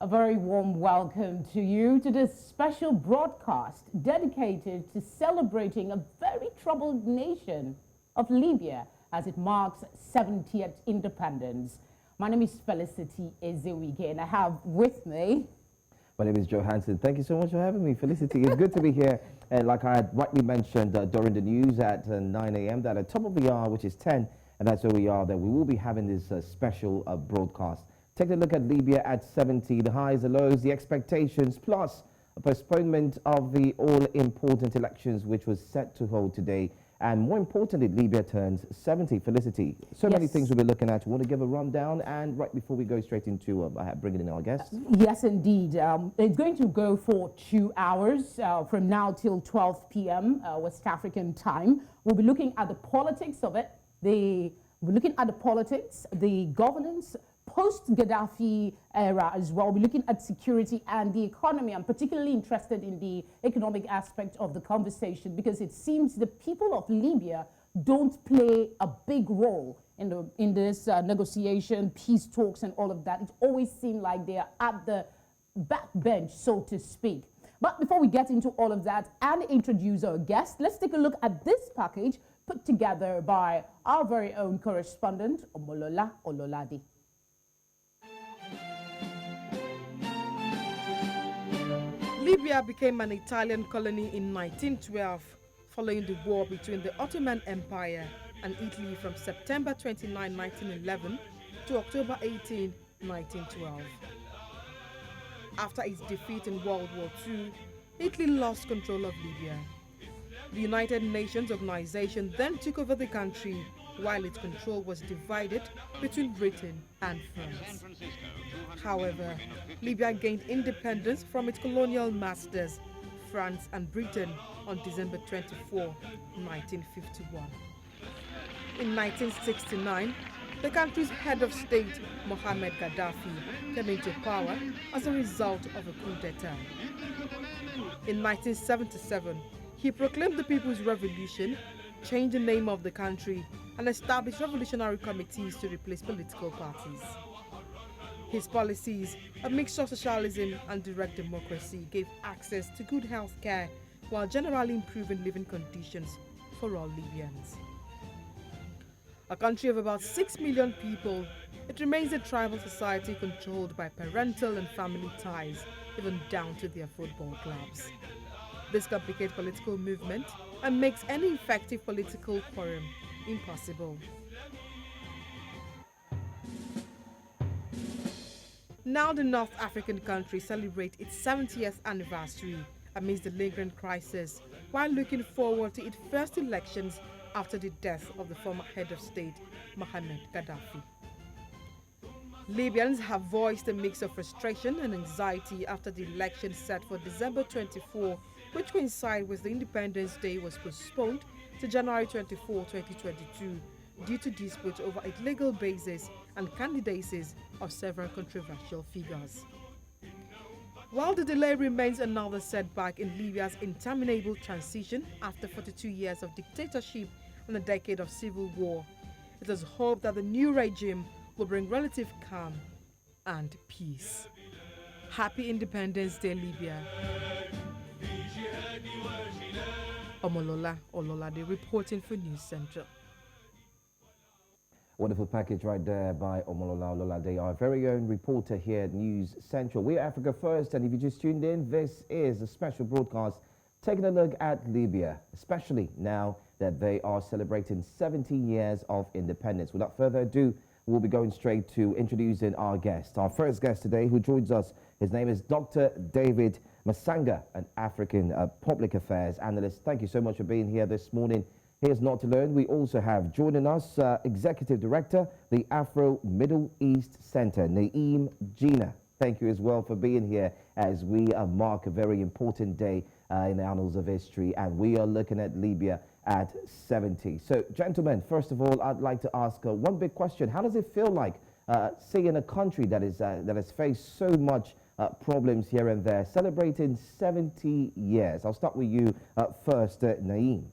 A very warm welcome to you to this special broadcast dedicated to celebrating a very troubled nation of Libya as it marks 70th independence. My name is Felicity Ezewike and I have with me... My name is Joe Hansen. Thank you so much for having me, Felicity. It's good to be here. And like I had rightly mentioned during the news at 9 a.m. that at top of the hour, which is 10, and that's where we are, that we will be having this special broadcast. Take a look at Libya at 70, the highs, the lows, the expectations, plus a postponement of the all-important elections, which was set to hold today. And more importantly, Libya turns 70. Felicity, so many things we'll be looking at. We want to give a rundown, and right before we go straight into bringing in our guests. Yes, indeed. It's going to go for 2 hours from now till 12 p.m. West African time. We'll be looking at the politics of it. We're looking at the politics, the governance, post-Ghaddafi era as well. We're looking at security and the economy. I'm particularly interested in the economic aspect of the conversation because it seems the people of Libya don't play a big role in this negotiation, peace talks and all of that. It always seems like they are at the backbench, so to speak. But before we get into all of that and introduce our guest, let's take a look at this package put together by our very own correspondent, Omolola Ololade. Libya became an Italian colony in 1912 following the war between the Ottoman Empire and Italy from September 29, 1911 to October 18, 1912. After its defeat in World War II, Italy lost control of Libya. The United Nations organization then took over the country while its control was divided between Britain and France. However, Libya gained independence from its colonial masters, France and Britain, on December 24, 1951. In 1969, the country's head of state, Mohammed Gaddafi, came into power as a result of a coup d'etat. In 1977, he proclaimed the People's Revolution, changed the name of the country, and established revolutionary committees to replace political parties. His policies, a mix of socialism and direct democracy, gave access to good health care while generally improving living conditions for all Libyans. A country of about 6 million people, it remains a tribal society controlled by parental and family ties, even down to their football clubs. This complicates political movement and makes any effective political quorum impossible. Now the North African country celebrates its 70th anniversary amidst the lingering crisis, while looking forward to its first elections after the death of the former head of state, Mohammed Gaddafi. Libyans have voiced a mix of frustration and anxiety after the election set for December 24, which coincided with the Independence Day, was postponed to January 24, 2022, due to disputes over its legal basis and candidacies of several controversial figures. While the delay remains another setback in Libya's interminable transition after 42 years of dictatorship and a decade of civil war, it is hoped that the new regime will bring relative calm and peace. Happy Independence Day, Libya. Omolola Ololade reporting for News Central. Wonderful package right there by Omolola Ololade, our very own reporter here at News Central. We're Africa First, and if you just tuned in, this is a special broadcast taking a look at Libya, especially now that they are celebrating 70 years of independence. Without further ado, we'll be going straight to introducing our guest. Our first guest today who joins us, his name is Dr. David Masanga, an African public affairs analyst. Thank you so much for being here this morning. Here's Not to Learn. We also have joining us Executive Director, the Afro Middle East Center, Naeem Gina. Thank you as well for being here as we mark a very important day in the annals of history, and we are looking at Libya at 70. So, gentlemen, first of all, I'd like to ask one big question. How does it feel like seeing a country that has faced so much problems here and there, celebrating 70 years? I'll start with you first, Naeem.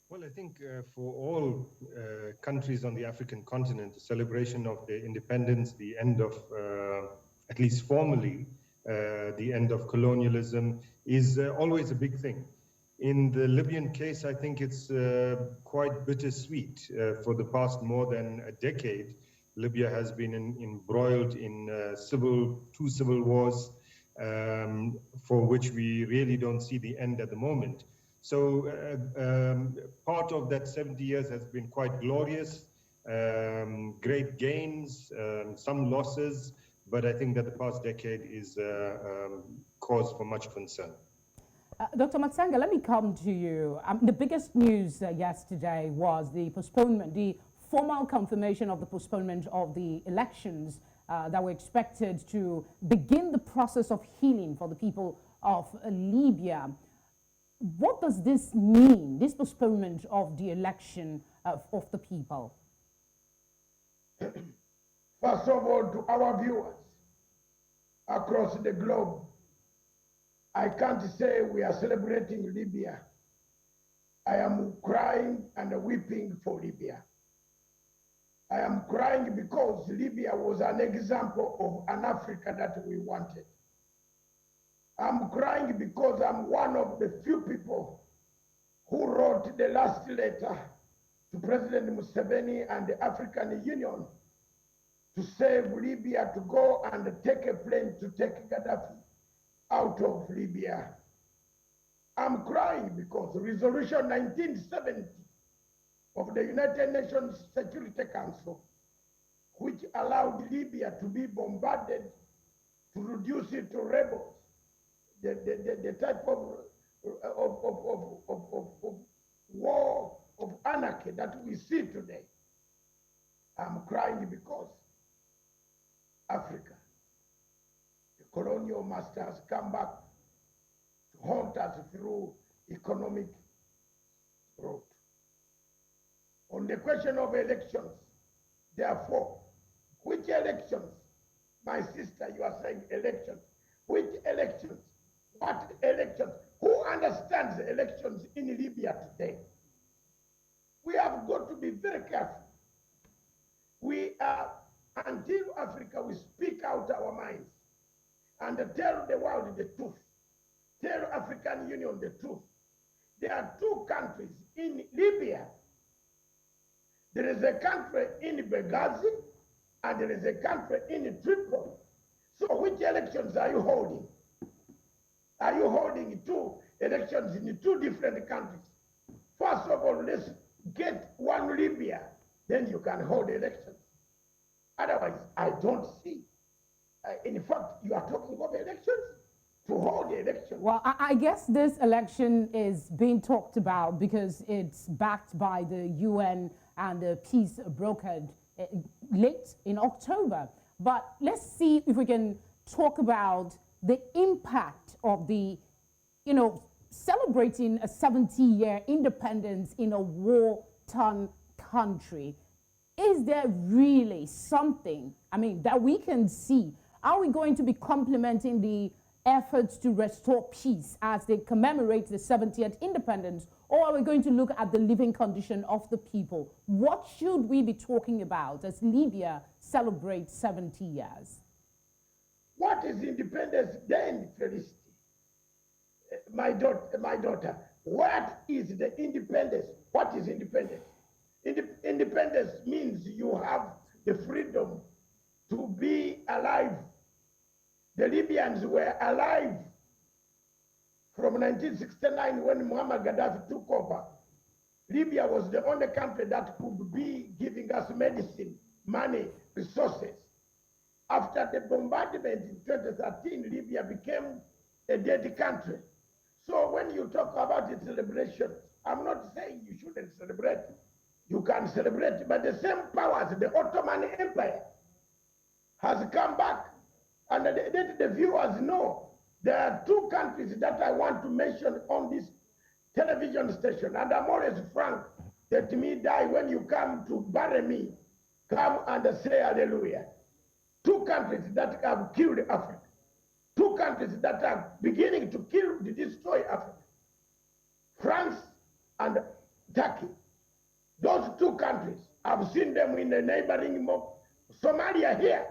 Well, I think for all countries on the African continent, the celebration of their independence, the end of, at least formally, the end of colonialism is always a big thing. In the Libyan case, I think it's quite bittersweet. For the past more than a decade, Libya has been embroiled in two civil wars, for which we really don't see the end at the moment. So part of that 70 years has been quite glorious, great gains, some losses, but I think that the past decade is cause for much concern. Dr. Matsanga, let me come to you. The biggest news yesterday was the postponement, the formal confirmation of the postponement of the elections that were expected to begin the process of healing for the people of Libya. What does this mean, this postponement of the election of the people? First of all, to our viewers across the globe, I can't say we are celebrating Libya. I am crying and weeping for Libya. I am crying because Libya was an example of an Africa that we wanted. I'm crying because I'm one of the few people who wrote the last letter to President Museveni and the African Union to save Libya, to go and take a plane to take Gaddafi out of Libya. I'm crying because Resolution 1970 of the United Nations Security Council, which allowed Libya to be bombarded to reduce it to rebels, the type of war of anarchy that we see today. I'm crying because Africa, the colonial masters, come back to haunt us through economic growth. On the question of elections, therefore, which elections? My sister, you are saying elections. Which elections? What elections? Who understands elections in Libya today? We have got to be very careful. We are, until Africa, we speak out our minds and tell the world the truth. Tell African Union the truth. There are two countries in Libya. There is a country in Benghazi and there is a country in Tripoli. So which elections are you holding? Are you holding two elections in two different countries? First of all, let's get one Libya, then you can hold elections. Otherwise, I don't see. In fact, you are talking of elections to hold the election. Well, I guess this election is being talked about because it's backed by the UN and the peace brokered late in October. But let's see if we can talk about the impact of the, celebrating a 70-year independence in a war-torn country. Is there really something, that we can see? Are we going to be complementing the efforts to restore peace as they commemorate the 70th independence, or are we going to look at the living condition of the people? What should we be talking about as Libya celebrates 70 years? What is independence then, Felicity? My daughter, what is the independence? What is independence? Independence means you have the freedom to be alive. The Libyans were alive from 1969 when Muammar Gaddafi took over. Libya was the only country that could be giving us medicine, money, resources. After the bombardment in 2013, Libya became a dead country. So when you talk about the celebration, I'm not saying you shouldn't celebrate. You can celebrate, but the same powers, the Ottoman Empire, has come back. And let the viewers know there are two countries that I want to mention on this television station. And I'm always frank. Let me die when you come to bury me. Come and say hallelujah. Two countries that have killed Africa. Two countries that are beginning to kill, to destroy Africa. France and Turkey. Those two countries I've seen them in the neighboring Somalia here.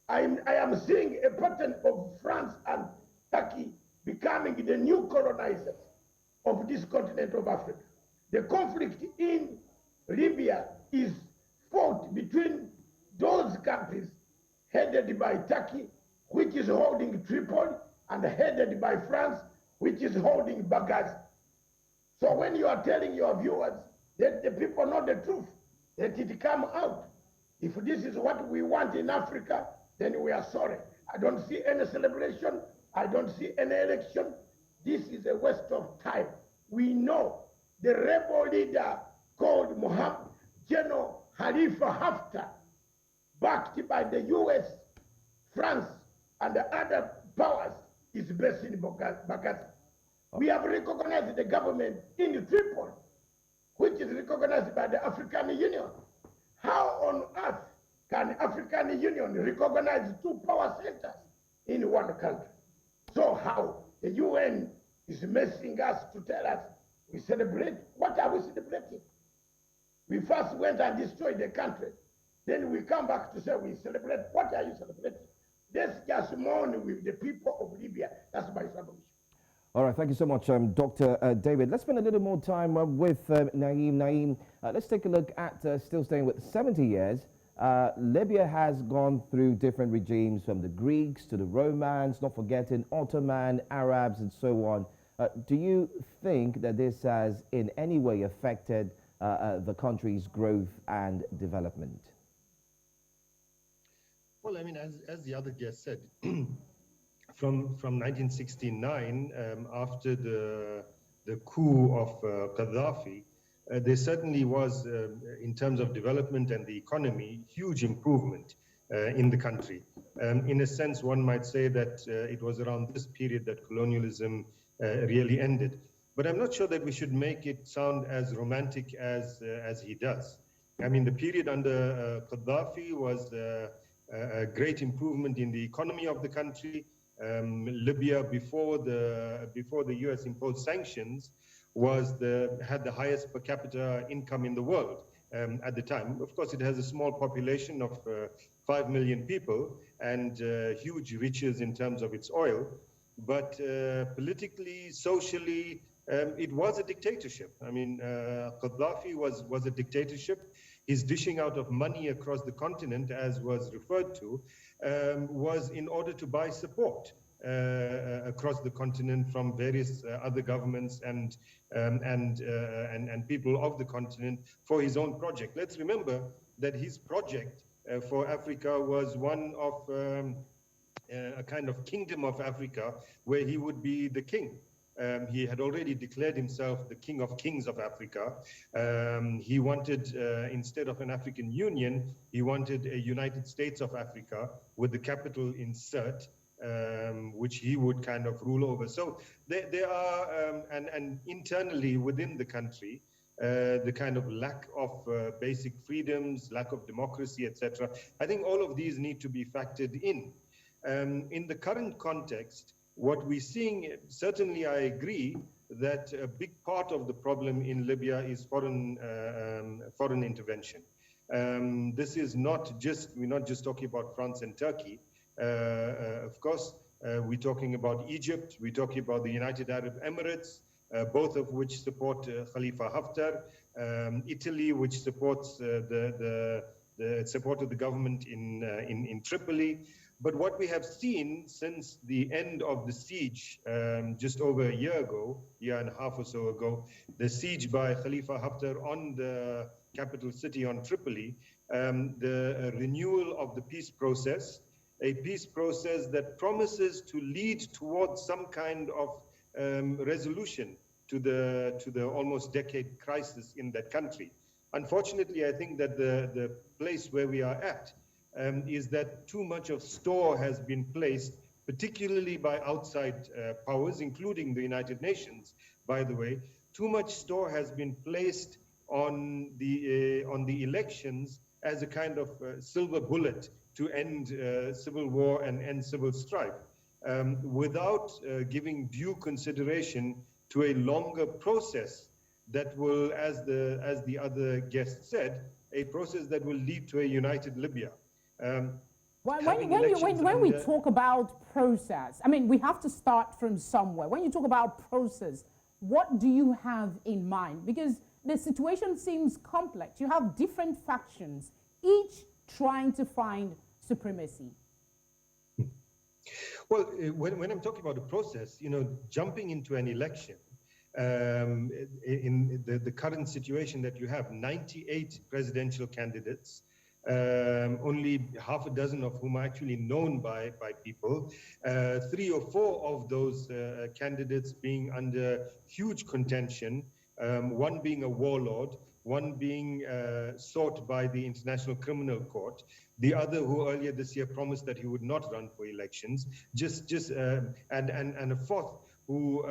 I am seeing a pattern of France and Turkey becoming the new colonizers of this continent of Africa. The conflict in Libya is fought between those countries headed by Turkey, which is holding Tripoli, and headed by France, which is holding Benghazi. So when you are telling your viewers that the people know the truth, let it come out. If this is what we want in Africa, then we are sorry. I don't see any celebration. I don't see any election. This is a waste of time. We know the rebel leader called General Khalifa Haftar, backed by the US, France, and the other powers, is based in Benghazi. We have recognized the government in Tripoli, which is recognized by the African Union. How on earth can African Union recognize two power centers in one country? So how the UN is messing us to tell us we celebrate? What are we celebrating? We first went and destroyed the country. Then we come back to say we celebrate. What are you celebrating? Let's just mourn with the people of Libya. That's my submission. All right, thank you so much, Dr. David. Let's spend a little more time with Naeem. Naeem, let's take a look at, still staying with 70 years, Libya has gone through different regimes, from the Greeks to the Romans, not forgetting Ottoman, Arabs, and so on. Do you think that this has in any way affected the country's growth and development? Well, I mean, as the other guest said, from 1969, after the coup of Gaddafi, there certainly was, in terms of development and the economy, huge improvement in the country. In a sense, one might say that it was around this period that colonialism really ended. But I'm not sure that we should make it sound as romantic as he does. I mean, the period under Gaddafi was a great improvement in the economy of the country. Libya, before the US imposed sanctions, had the highest per capita income in the world at the time. Of course, it has a small population of 5 million people and huge riches in terms of its oil. But politically, socially, it was a dictatorship. I mean, Gaddafi was a dictatorship. His dishing out of money across the continent, as was referred to, was in order to buy support across the continent from various other governments and people of the continent for his own project. Let's remember that his project for Africa was one of a kind of kingdom of Africa, where he would be the king. He had already declared himself the king of kings of Africa. He wanted, instead of an African Union, he wanted a United States of Africa with the capital in Sirte, which he would kind of rule over. So there are, and internally within the country, the kind of lack of basic freedoms, lack of democracy, etc. I think all of these need to be factored in. In the current context, what we're seeing, certainly I agree that a big part of the problem in Libya is foreign intervention. This is not just, we're not just talking about France and Turkey. Of course, we're talking about Egypt, we're talking about the United Arab Emirates, both of which support Khalifa Haftar, Italy, which supports supported the government in Tripoli. But what we have seen since the end of the siege, just over a year and a half or so ago, the siege by Khalifa Haftar on the capital city, on Tripoli, the renewal of the peace process, a peace process that promises to lead towards some kind of resolution to the almost decade crisis in that country. Unfortunately, I think that the place where we are at is that too much of store has been placed, particularly by outside powers, including the United Nations, by the way. Too much store has been placed on the elections as a kind of silver bullet to end civil war and end civil strife, without giving due consideration to a longer process that will, as the other guest said, a process that will lead to a united Libya. When we talk about process, I mean, we have to start from somewhere. When you talk about process, what do you have in mind? Because the situation seems complex. You have different factions, each trying to find supremacy. Well, when I'm talking about a process, you know, jumping into an election, in the current situation that you have, 98 presidential candidates, only half a dozen of whom are actually known by people, 3 or 4 of those candidates being under huge contention, one being a warlord, one being sought by the International Criminal Court, the other who earlier this year promised that he would not run for elections, and a fourth who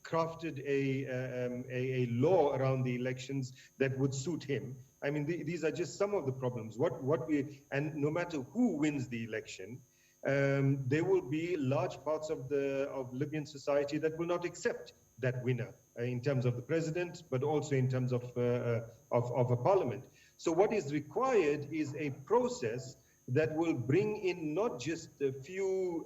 crafted a law around the elections that would suit him. I mean, these are just some of the problems. And no matter who wins the election, there will be large parts of Libyan society that will not accept that winner in terms of the president, but also in terms of a parliament. So what is required is a process that will bring in not just a few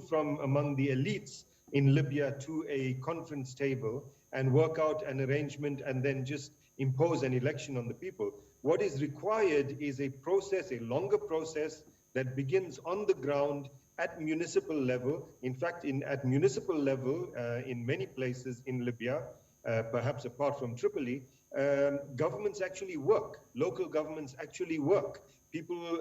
from among the elites in Libya to a conference table and work out an arrangement and then just impose an election on the people. What is required is a process, a longer process that begins on the ground at municipal level. In fact, at municipal level, in many places in Libya, perhaps apart from Tripoli, governments actually work. Local governments actually work. People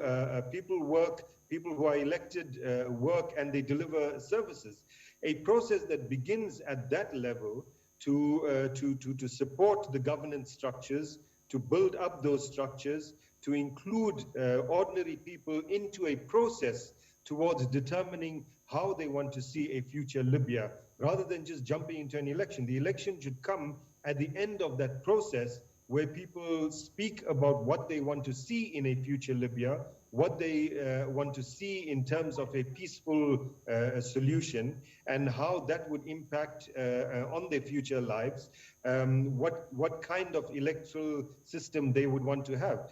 work. People who are elected work, and they deliver services. A process that begins at that level to support the governance structures, to build up those structures, to include ordinary people into a process towards determining how they want to see a future Libya, rather than just jumping into an election. The election should come at the end of that process, where people speak about what they want to see in a future Libya, what they want to see in terms of a peaceful solution, and how that would impact on their future lives, what kind of electoral system they would want to have.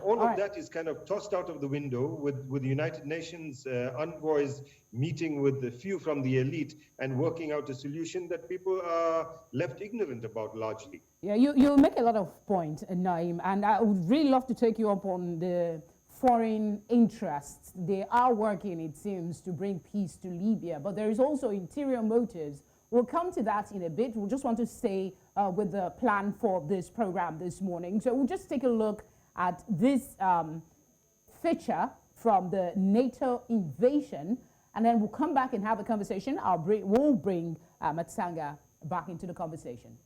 All of that is kind of tossed out of the window with the United Nations envoys meeting with the few from the elite and working out a solution that people are left ignorant about largely. Yeah, you make a lot of points, Naim, and I would really love to take you up on the foreign interests. They are working, it seems, to bring peace to Libya, but there is also interior motives. We'll come to that in a bit. We just want to stay with the plan for this program this morning. So we'll just take a look at this feature from the NATO invasion, and then we'll come back and have a conversation. We'll bring Matsanga back into the conversation.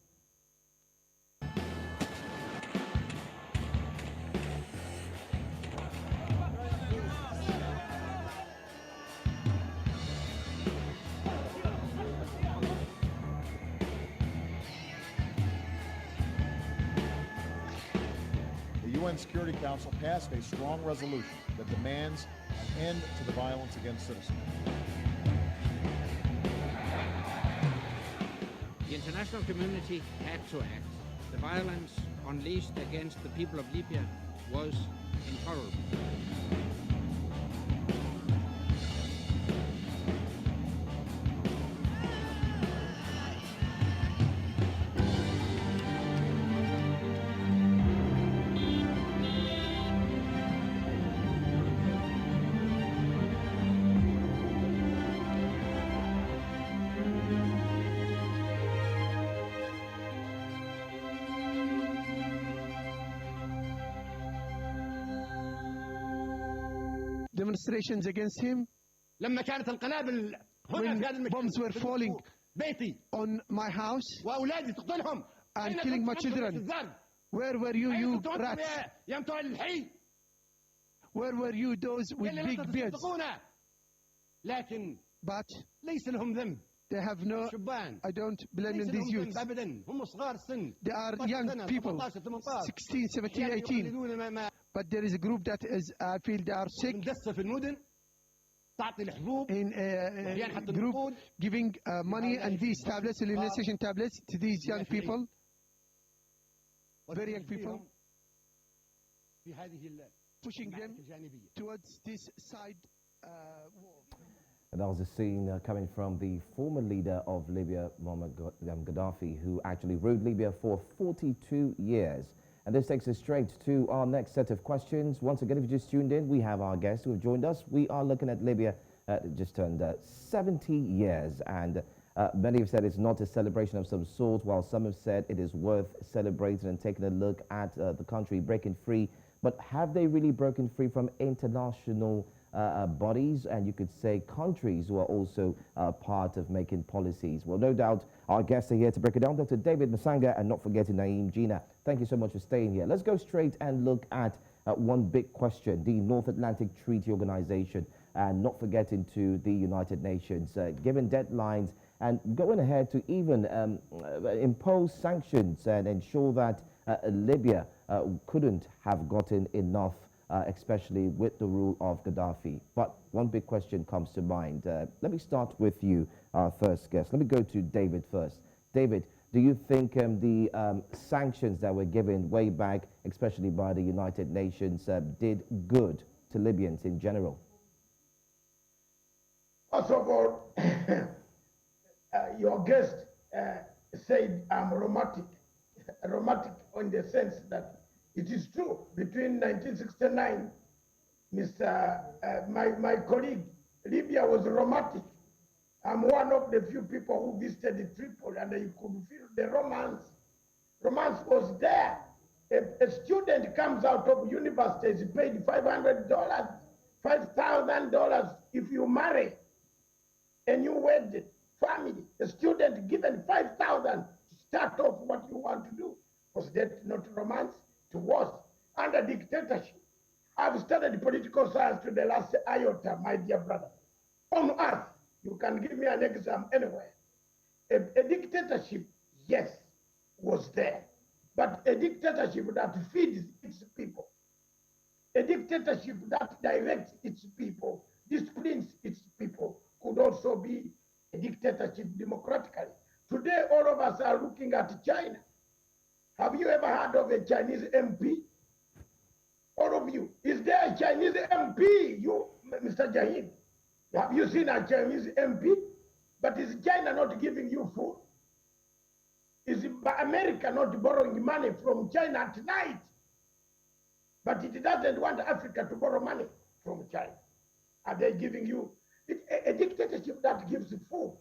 The UN Security Council passed a strong resolution that demands an end to the violence against citizens. The international community had to act. The violence unleashed against the people of Libya was intolerable. Demonstrations against him. لما كانت القنابل هنا في هذا المكان. Bombs were falling بيتي on my house وأولادي تقتلهم and killing my children. Where were you, you rats? يا متوع الحي. Where were you, those with big beards? لكن But ليس لهم ذنب. they have no, شبان. I don't blame in these youths. أبدا هم صغار السن. They are young people, 16, 17, 18. But there is a group that is, I feel they are sick. مندسة في المدن تعطي الحبوب. In a group giving money and these tablets, elimination tablets, to these young people. very young people, في هذه pushing them المعركة الجانبية. towards this side war. And that was a scene coming from the former leader of Libya, Gaddafi, who actually ruled Libya for 42 years. And this takes us straight to our next set of questions. Once again, if you just tuned in, we have our guests who have joined us. We are looking at Libya, just turned 70 years. And many have said it's not a celebration of some sort, while some have said it is worth celebrating and taking a look at the country breaking free. But have they really broken free from international bodies, and you could say countries who are also part of making policies? Well, no doubt our guests are here to break it down. Dr. David Masanga, and not forgetting Naeem Gina. Thank you so much for staying here. Let's go straight and look at one big question, the North Atlantic Treaty Organization, and not forgetting to the United Nations, given deadlines and going ahead to even impose sanctions and ensure that Libya couldn't have gotten enough, especially with the rule of Gaddafi. But one big question comes to mind. Let me start with you, our first guest. Let me go to David first. David, do you think the sanctions that were given way back, especially by the United Nations, did good to Libyans in general? First of all, your guest said I'm romantic. Romantic in the sense that it is true. Between 1969, my colleague, Libya was romantic. I'm one of the few people who visited Tripoli, and you could feel the romance. Romance was there. A student comes out of university, is paid $500, $5,000 if you marry a new wedded family. A student given $5,000 to start off what you want to do. Was that not romance? It was. Under dictatorship. I've studied political science to the last iota, my dear brother. On earth, you can give me an exam anywhere. A dictatorship, yes, was there. But a dictatorship that feeds its people, a dictatorship that directs its people, disciplines its people, could also be a dictatorship democratically. Today, all of us are looking at China. Have you ever heard of a Chinese MP? All of you. Is there a Chinese MP? You, Mr. Jahid, have you seen a Chinese MP? But is China not giving you food? Is America not borrowing money from China at night? But it doesn't want Africa to borrow money from China. Are they giving you? A dictatorship that gives food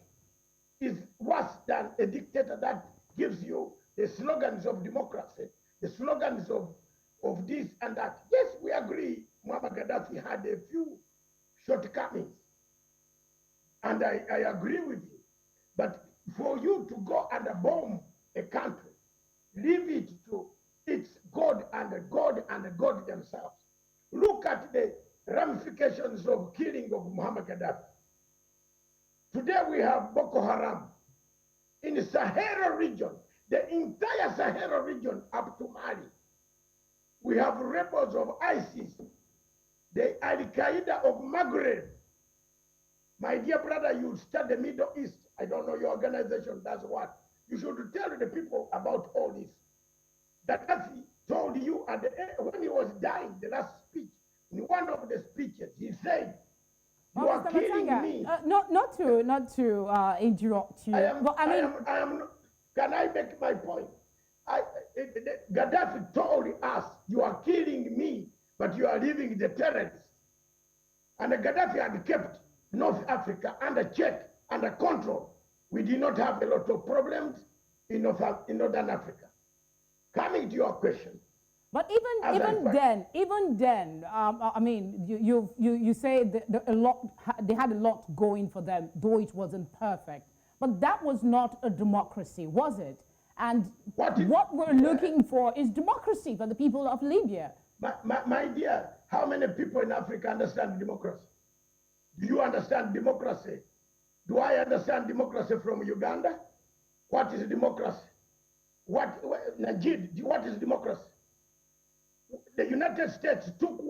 is worse than a dictator that gives you the slogans of democracy, the slogans of this and that. Yes, we agree Muammar Gaddafi had a few shortcomings, and I agree with you. But for you to go and bomb a country, leave it to its God and God themselves. Look at the ramifications of killing of Muammar Gaddafi. Today we have Boko Haram in the Sahara region, the entire Sahara region up to Mali. We have rebels of ISIS, the Al-Qaeda of Maghreb. My dear brother, you study the Middle East. I don't know your organization does what. You should tell the people about all this. Gaddafi told you at the end, when he was dying, the last speech, in one of the speeches, he said, "You are Mr. killing Matanga, me." not to interrupt you. Can I make my point? Gaddafi told us, "You are killing me, but you are leaving the terrorists." And Gaddafi had kept North Africa under check, under control. We did not have a lot of problems in Northern Africa. Coming to your question. But even then, I mean, you say they had a lot going for them, though it wasn't perfect. But that was not a democracy, was it? And what we're looking for is democracy for the people of Libya. My dear, how many people in Africa understand democracy? Do you understand democracy? Do I understand democracy from Uganda? What is democracy? Najid, what is democracy? The United States took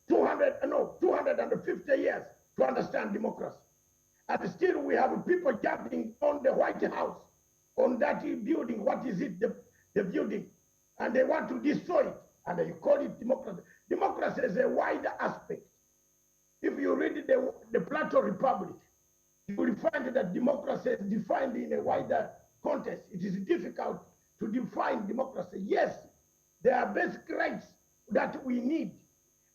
250 years to understand democracy. And still we have people jumping on the White House, on that building. What is it, the building? and they want to destroy it, and you call it democracy. Democracy is a wider aspect. If you read the Plato Republic, you will find that democracy is defined in a wider context. It is difficult to define democracy. Yes, there are basic rights that we need,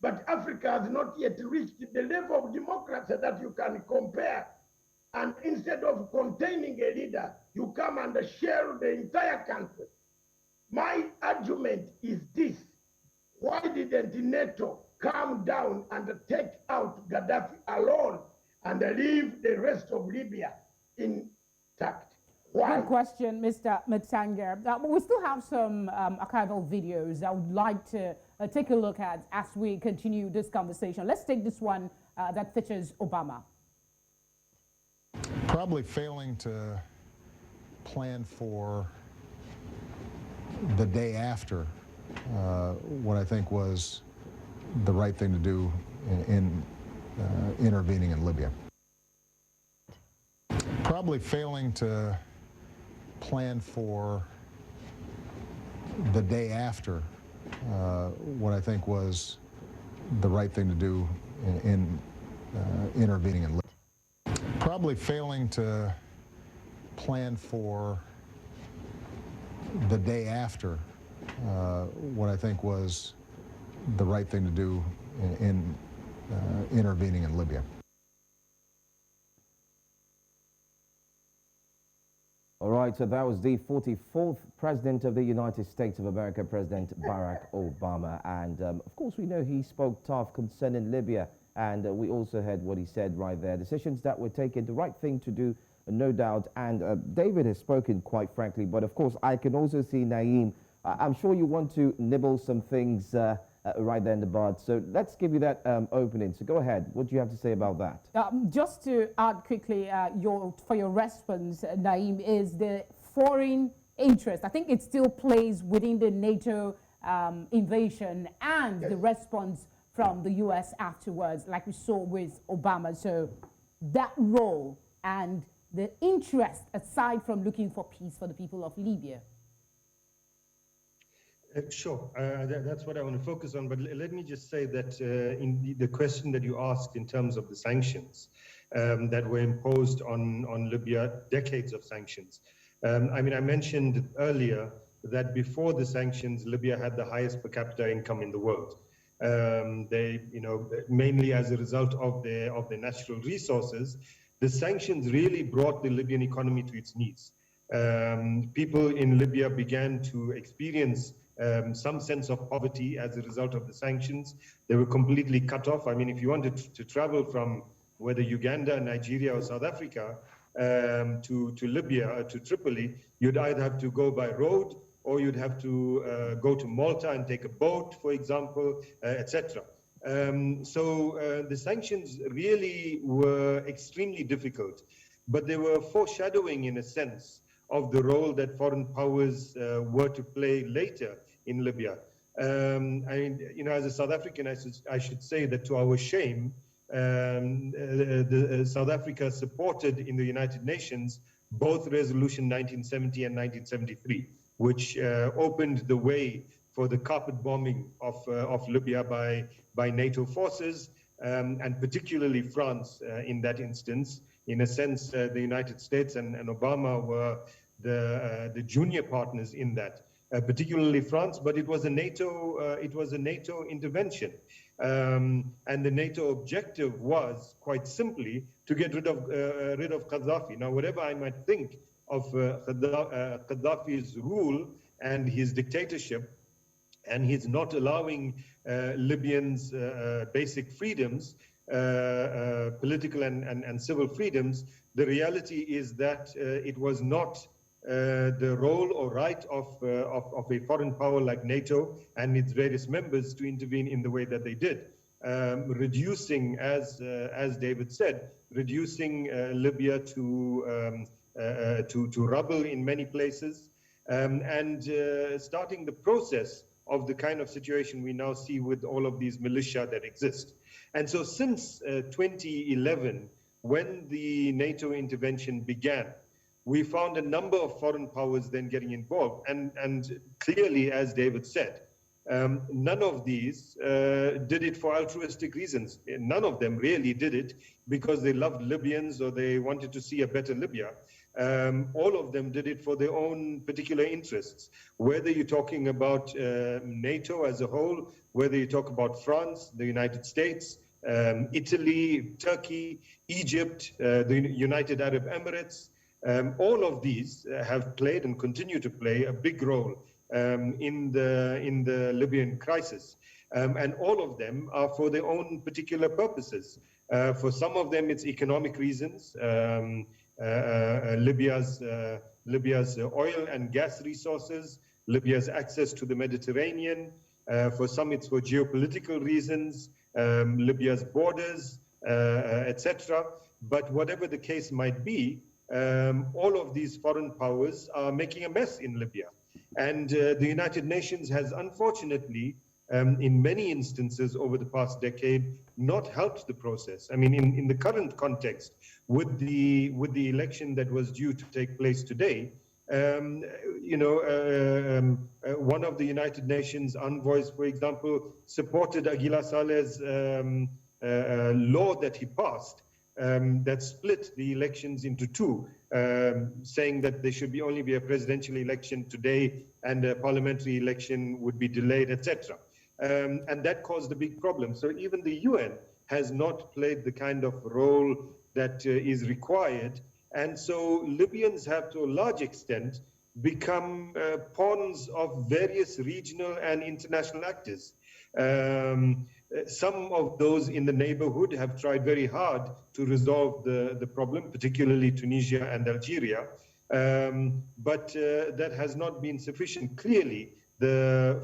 but Africa has not yet reached the level of democracy that you can compare. And instead of containing a leader, you come and share the entire country. My argument is this: why didn't NATO come down and take out Gaddafi alone and leave the rest of Libya intact? Why? Good question, Mr. Mtsanga. But we still have some archival videos I would like to take a look at as we continue this conversation. Let's take this one that features Obama. Probably failing to plan for the day after what I think was the right thing to do in intervening in Libya. Probably failing to plan for the day after what I think was the right thing to do in intervening in Libya. Probably failing to plan for the day after what I think was the right thing to do in intervening in Libya. All right, so that was the 44th President of the United States of America, President Barack Obama. And of course, we know he spoke tough concerning Libya. And we also heard what he said right there. Decisions that were taken, the right thing to do, no doubt. And David has spoken quite frankly. But of course, I can also see Naeem. I'm sure you want to nibble some things right there in the bud. So let's give you that opening. So go ahead. What do you have to say about that? Just to add quickly, for your response, Naeem, is the foreign interest. I think it still plays within the NATO invasion and the response from the U.S. afterwards, like we saw with Obama. So that role and the interest, aside from looking for peace for the people of Libya. Sure, that's what I want to focus on. But let me just say that in the question that you asked in terms of the sanctions that were imposed on Libya, decades of sanctions. I mean, I mentioned earlier that before the sanctions, Libya had the highest per capita income in the world. They, mainly as a result of the natural resources, the sanctions really brought the Libyan economy to its knees. People in Libya began to experience some sense of poverty as a result of the sanctions. They were completely cut off. I mean, if you wanted to travel from whether Uganda, Nigeria, or South Africa to Libya, to Tripoli, you'd either have to go by road or you'd have to go to Malta and take a boat, for example, etc. So the sanctions really were extremly difficult, but they were foreshadowing, in a sense, of the role that foreign powers were to play later in Libya. As a South African, I should say that to our shame, South Africa supported in the United Nations both Resolution 1970 and 1973. Which opened the way for the carpet bombing of Libya by NATO forces, and particularly France in that instance. In a sense, the United States and Obama were the junior partners in that, particularly France. But it was a NATO intervention, and the NATO objective was quite simply to get rid of Gaddafi. Now, whatever I might think of Gaddafi's rule and his dictatorship and his not allowing Libyans basic freedoms, political and civil freedoms, the reality is that it was not the role or right of a foreign power like NATO and its various members to intervene in the way that they did, reducing, as David said, reducing Libya to rubble in many places, and starting the process of the kind of situation we now see with all of these militia that exist. And so since 2011, when the NATO intervention began, we found a number of foreign powers then getting involved. And clearly, as David said, none of these did it for altruistic reasons. None of them really did it because they loved Libyans or they wanted to see a better Libya. All of them did it for their own particular interests. Whether you're talking about NATO as a whole, whether you talk about France, the United States, Italy, Turkey, Egypt, the United Arab Emirates, all of these have played and continue to play a big role in the Libyan crisis. And all of them are for their own particular purposes. For some of them, it's economic reasons. Libya's oil and gas resources, Libya's access to the Mediterranean. For some, it's for geopolitical reasons, Libya's borders, etc. But whatever the case might be, all of these foreign powers are making a mess in Libya. And the United Nations has unfortunately, in many instances over the past decade, not helped the process. I mean, in the current context, with the election that was due to take place today, one of the United Nations envoys, for example, supported Aguila Saleh's law that he passed that split the elections into two, saying that there should only be a presidential election today and a parliamentary election would be delayed, etc. And that caused a big problem. So even the UN has not played the kind of role that is required. And so Libyans have, to a large extent, become pawns of various regional and international actors. Some of those in the neighborhood have tried very hard to resolve the problem, particularly Tunisia and Algeria, but that has not been sufficient. Clearly, the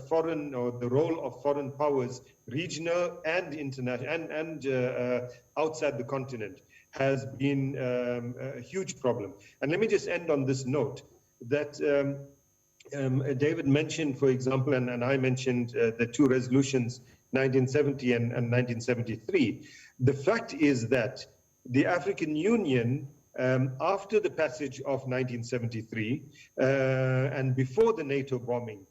role of foreign powers, regional and international, and outside the continent, has been a huge problem. And let me just end on this note that David mentioned, for example, and I mentioned the two resolutions, 1970 and 1973. The fact is that the African Union, after the passage of 1973 and before the NATO bombing,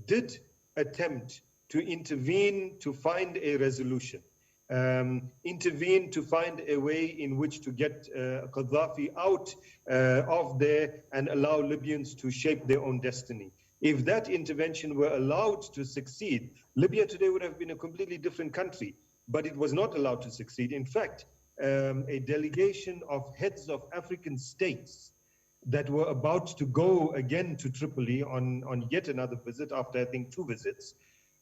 did attempt to intervene to find a resolution, intervene to find a way in which to get Gaddafi out of there and allow Libyans to shape their own destiny. If that intervention were allowed to succeed, Libya today would have been a completely different country, but it was not allowed to succeed. In fact, a delegation of heads of African states that were about to go again to Tripoli on yet another visit after, I think, 2 visits,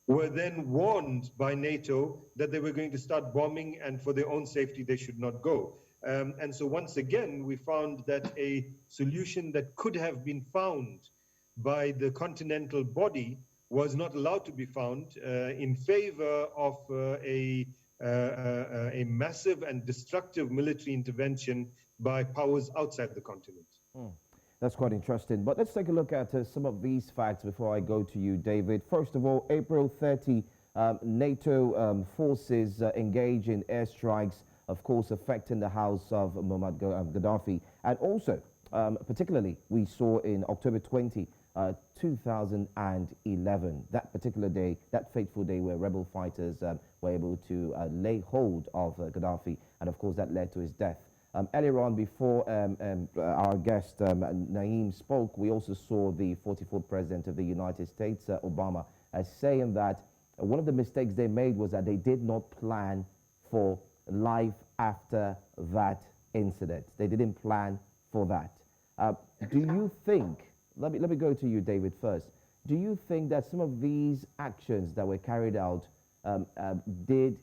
were then warned by NATO that they were going to start bombing and for their own safety they should not go. And so once again, we found that a solution that could have been found by the continental body was not allowed to be found in favor of a massive and destructive military intervention by powers outside the continent. That's quite interesting. But let's take a look at some of these facts before I go to you, David. First of all, April 30, NATO forces engage in airstrikes, of course, affecting the house of Muammar Gaddafi. And also, particularly, we saw in October 20, 2011, that particular day, that fateful day where rebel fighters were able to lay hold of Gaddafi. And of course, that led to his death. Earlier on, before our guest Naeem spoke, we also saw the 44th President of the United States, Obama, saying that one of the mistakes they made was that they did not plan for life after that incident. They didn't plan for that. Do you think, let me go to you, David, first. Do you think that some of these actions that were carried out did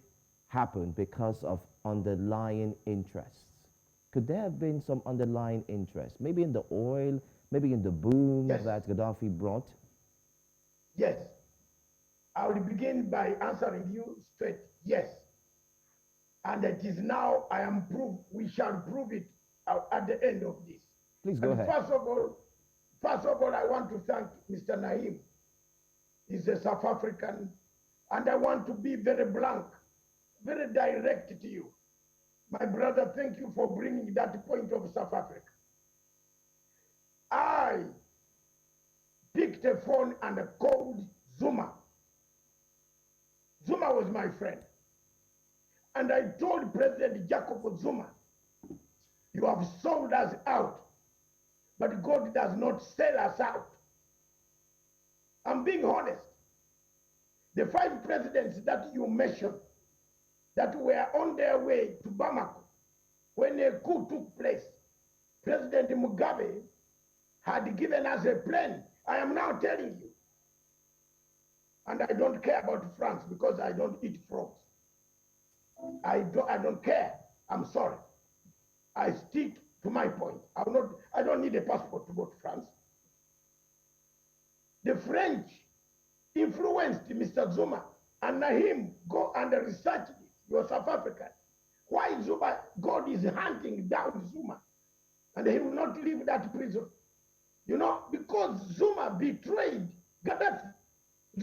happen because of underlying interests? Could there have been some underlying interest, maybe in the oil, maybe in the boom that Gaddafi brought? Yes. I will begin by answering you straight, yes. And it is now, we shall prove it at the end of this. Please go ahead. First of all, I want to thank Mr. Naeem. He's a South African, and I want to be very blank, very direct to you. My brother, thank you for bringing that point of South Africa. I picked a phone and called Zuma. Zuma was my friend. And I told President Jacob Zuma, you have sold us out, but God does not sell us out. I'm being honest. The 5 presidents that you mentioned that were on their way to Bamako when a coup took place, President Mugabe had given us a plan. I am now telling you. And I don't care about France because I don't eat frogs. I don't care. I'm sorry. I stick to my point. I don't need a passport to go to France. The French influenced Mr. Zuma, and him go and research this. You're South African. Why Zuma? God is hunting down Zuma, and he will not leave that prison. You know, because Zuma betrayed Gaddafi.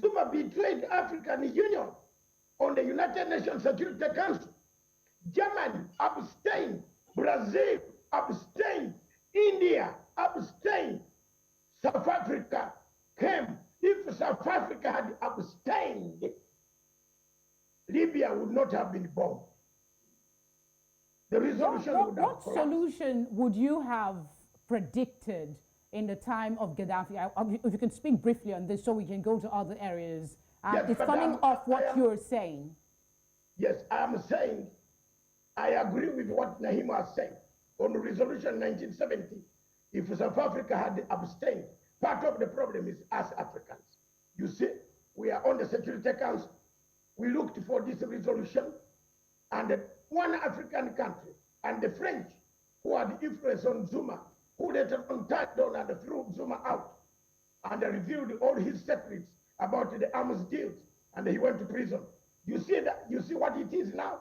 Zuma betrayed African Union on the United Nations Security Council. Germany abstained. Brazil abstained. India abstained. South Africa came. If South Africa had abstained, Libya would not have been bombed. The resolution would have What solution would you have predicted in the time of Gaddafi? If you can speak briefly on this so we can go to other areas. Yes, it's coming off what you're saying. Yes, I am saying, I agree with what Nahim was saying. On resolution 1970, if South Africa had abstained, part of the problem is us Africans. You see, we are on the Security Council. We looked for this resolution, and one African country, and the French, who had influence on Zuma, who later on tied down and threw Zuma out, and revealed all his secrets about the arms deals, and he went to prison. You see that? You see what it is now?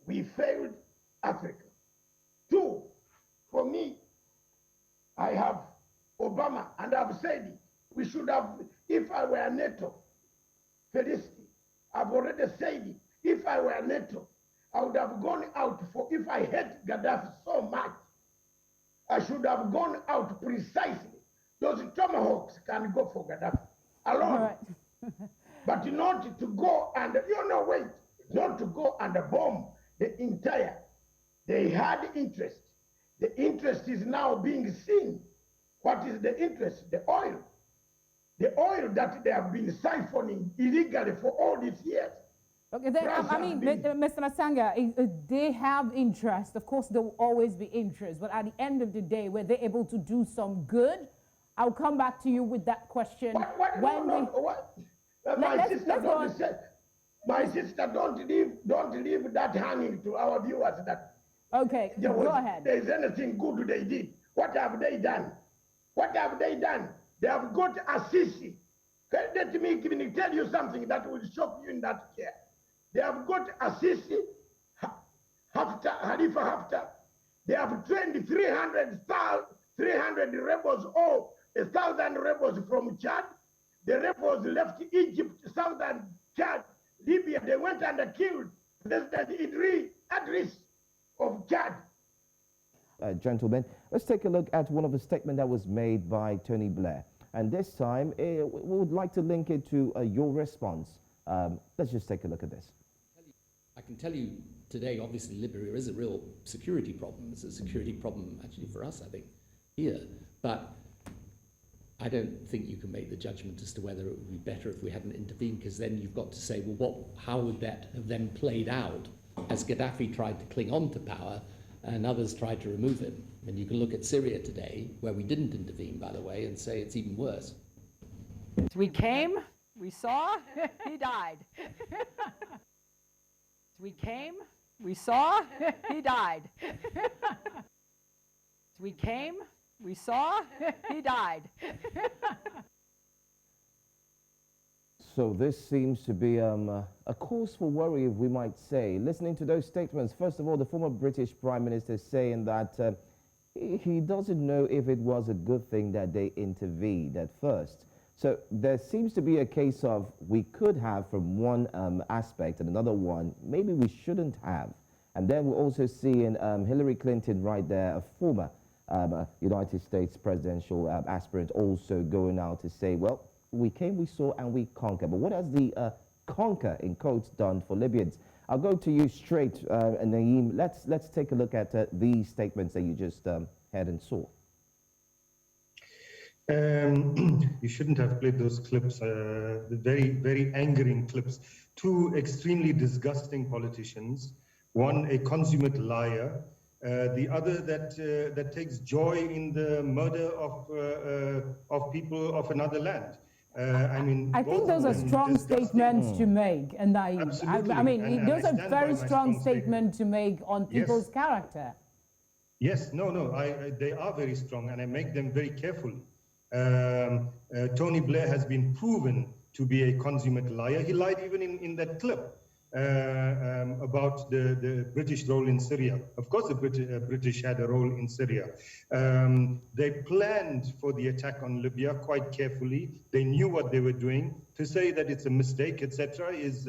We failed Africa. 2, for me, I have Obama, and I've said it. We should have, if I were NATO, Felicity, I've already said it. If I were NATO, I would have gone out for, if I hate Gaddafi so much, I should have gone out precisely. Those tomahawks can go for Gaddafi alone. Right. But not to go and, not to go and bomb the entire. They had interest. The interest is now being seen. What is the interest? The oil. The oil that they have been siphoning illegally for all these years. Okay, Mr. Masanga, they have interest. Of course, there will always be interest. But at the end of the day, were they able to do some good? I'll come back to you with that question. My sister, don't leave that hanging to our viewers. That okay, go ahead. There is anything good they did. What have they done? What have they done? They have got Assisi. Let me tell you something that will shock you in that chair. They have got Assisi, Khalifa Haftar. They have trained 300 rebels or 1,000 rebels from Chad. The rebels left Egypt, southern Chad, Libya. They went and killed President Idris of Chad. Gentlemen, let's take a look at one of the statements that was made by Tony Blair. And this time, we would like to link it to your response. Let's just take a look at this. I can tell you today, obviously, Libya is a real security problem. It's a security problem, actually, for us, I think, here. But I don't think you can make the judgment as to whether it would be better if we hadn't intervened, because then you've got to say, well, how would that have then played out as Gaddafi tried to cling on to power and others tried to remove him? And you can look at Syria today, where we didn't intervene, by the way, and say it's even worse. We came, we saw, he died. We came, we saw, he died. We came, we saw, he died. So this seems to be a cause for worry, we might say. Listening to those statements, first of all, the former British Prime Minister is saying that he doesn't know if it was a good thing that they intervened at first. So there seems to be a case of we could have from one aspect and another one, maybe we shouldn't have. And then we're also seeing Hillary Clinton right there, a former United States presidential aspirant also going out to say, well, we came, we saw, and we conquered. But what has the conquer, in quotes, done for Libyans? I'll go to you straight, Naeem. Let's take a look at these statements that you just heard and saw. You shouldn't have played those clips, the very, very angering clips. Two extremely disgusting politicians, one a consummate liar, the other that takes joy in the murder of people of another land. I think those are strong statements to make, and those are very strong statements to make on people's character. Yes, they are very strong, and I make them very carefully. Tony Blair has been proven to be a consummate liar. He lied even in that clip about the British role in Syria. Of course, the British had a role in Syria. They planned for the attack on Libya quite carefully. They knew what they were doing. To say that it's a mistake, etc., is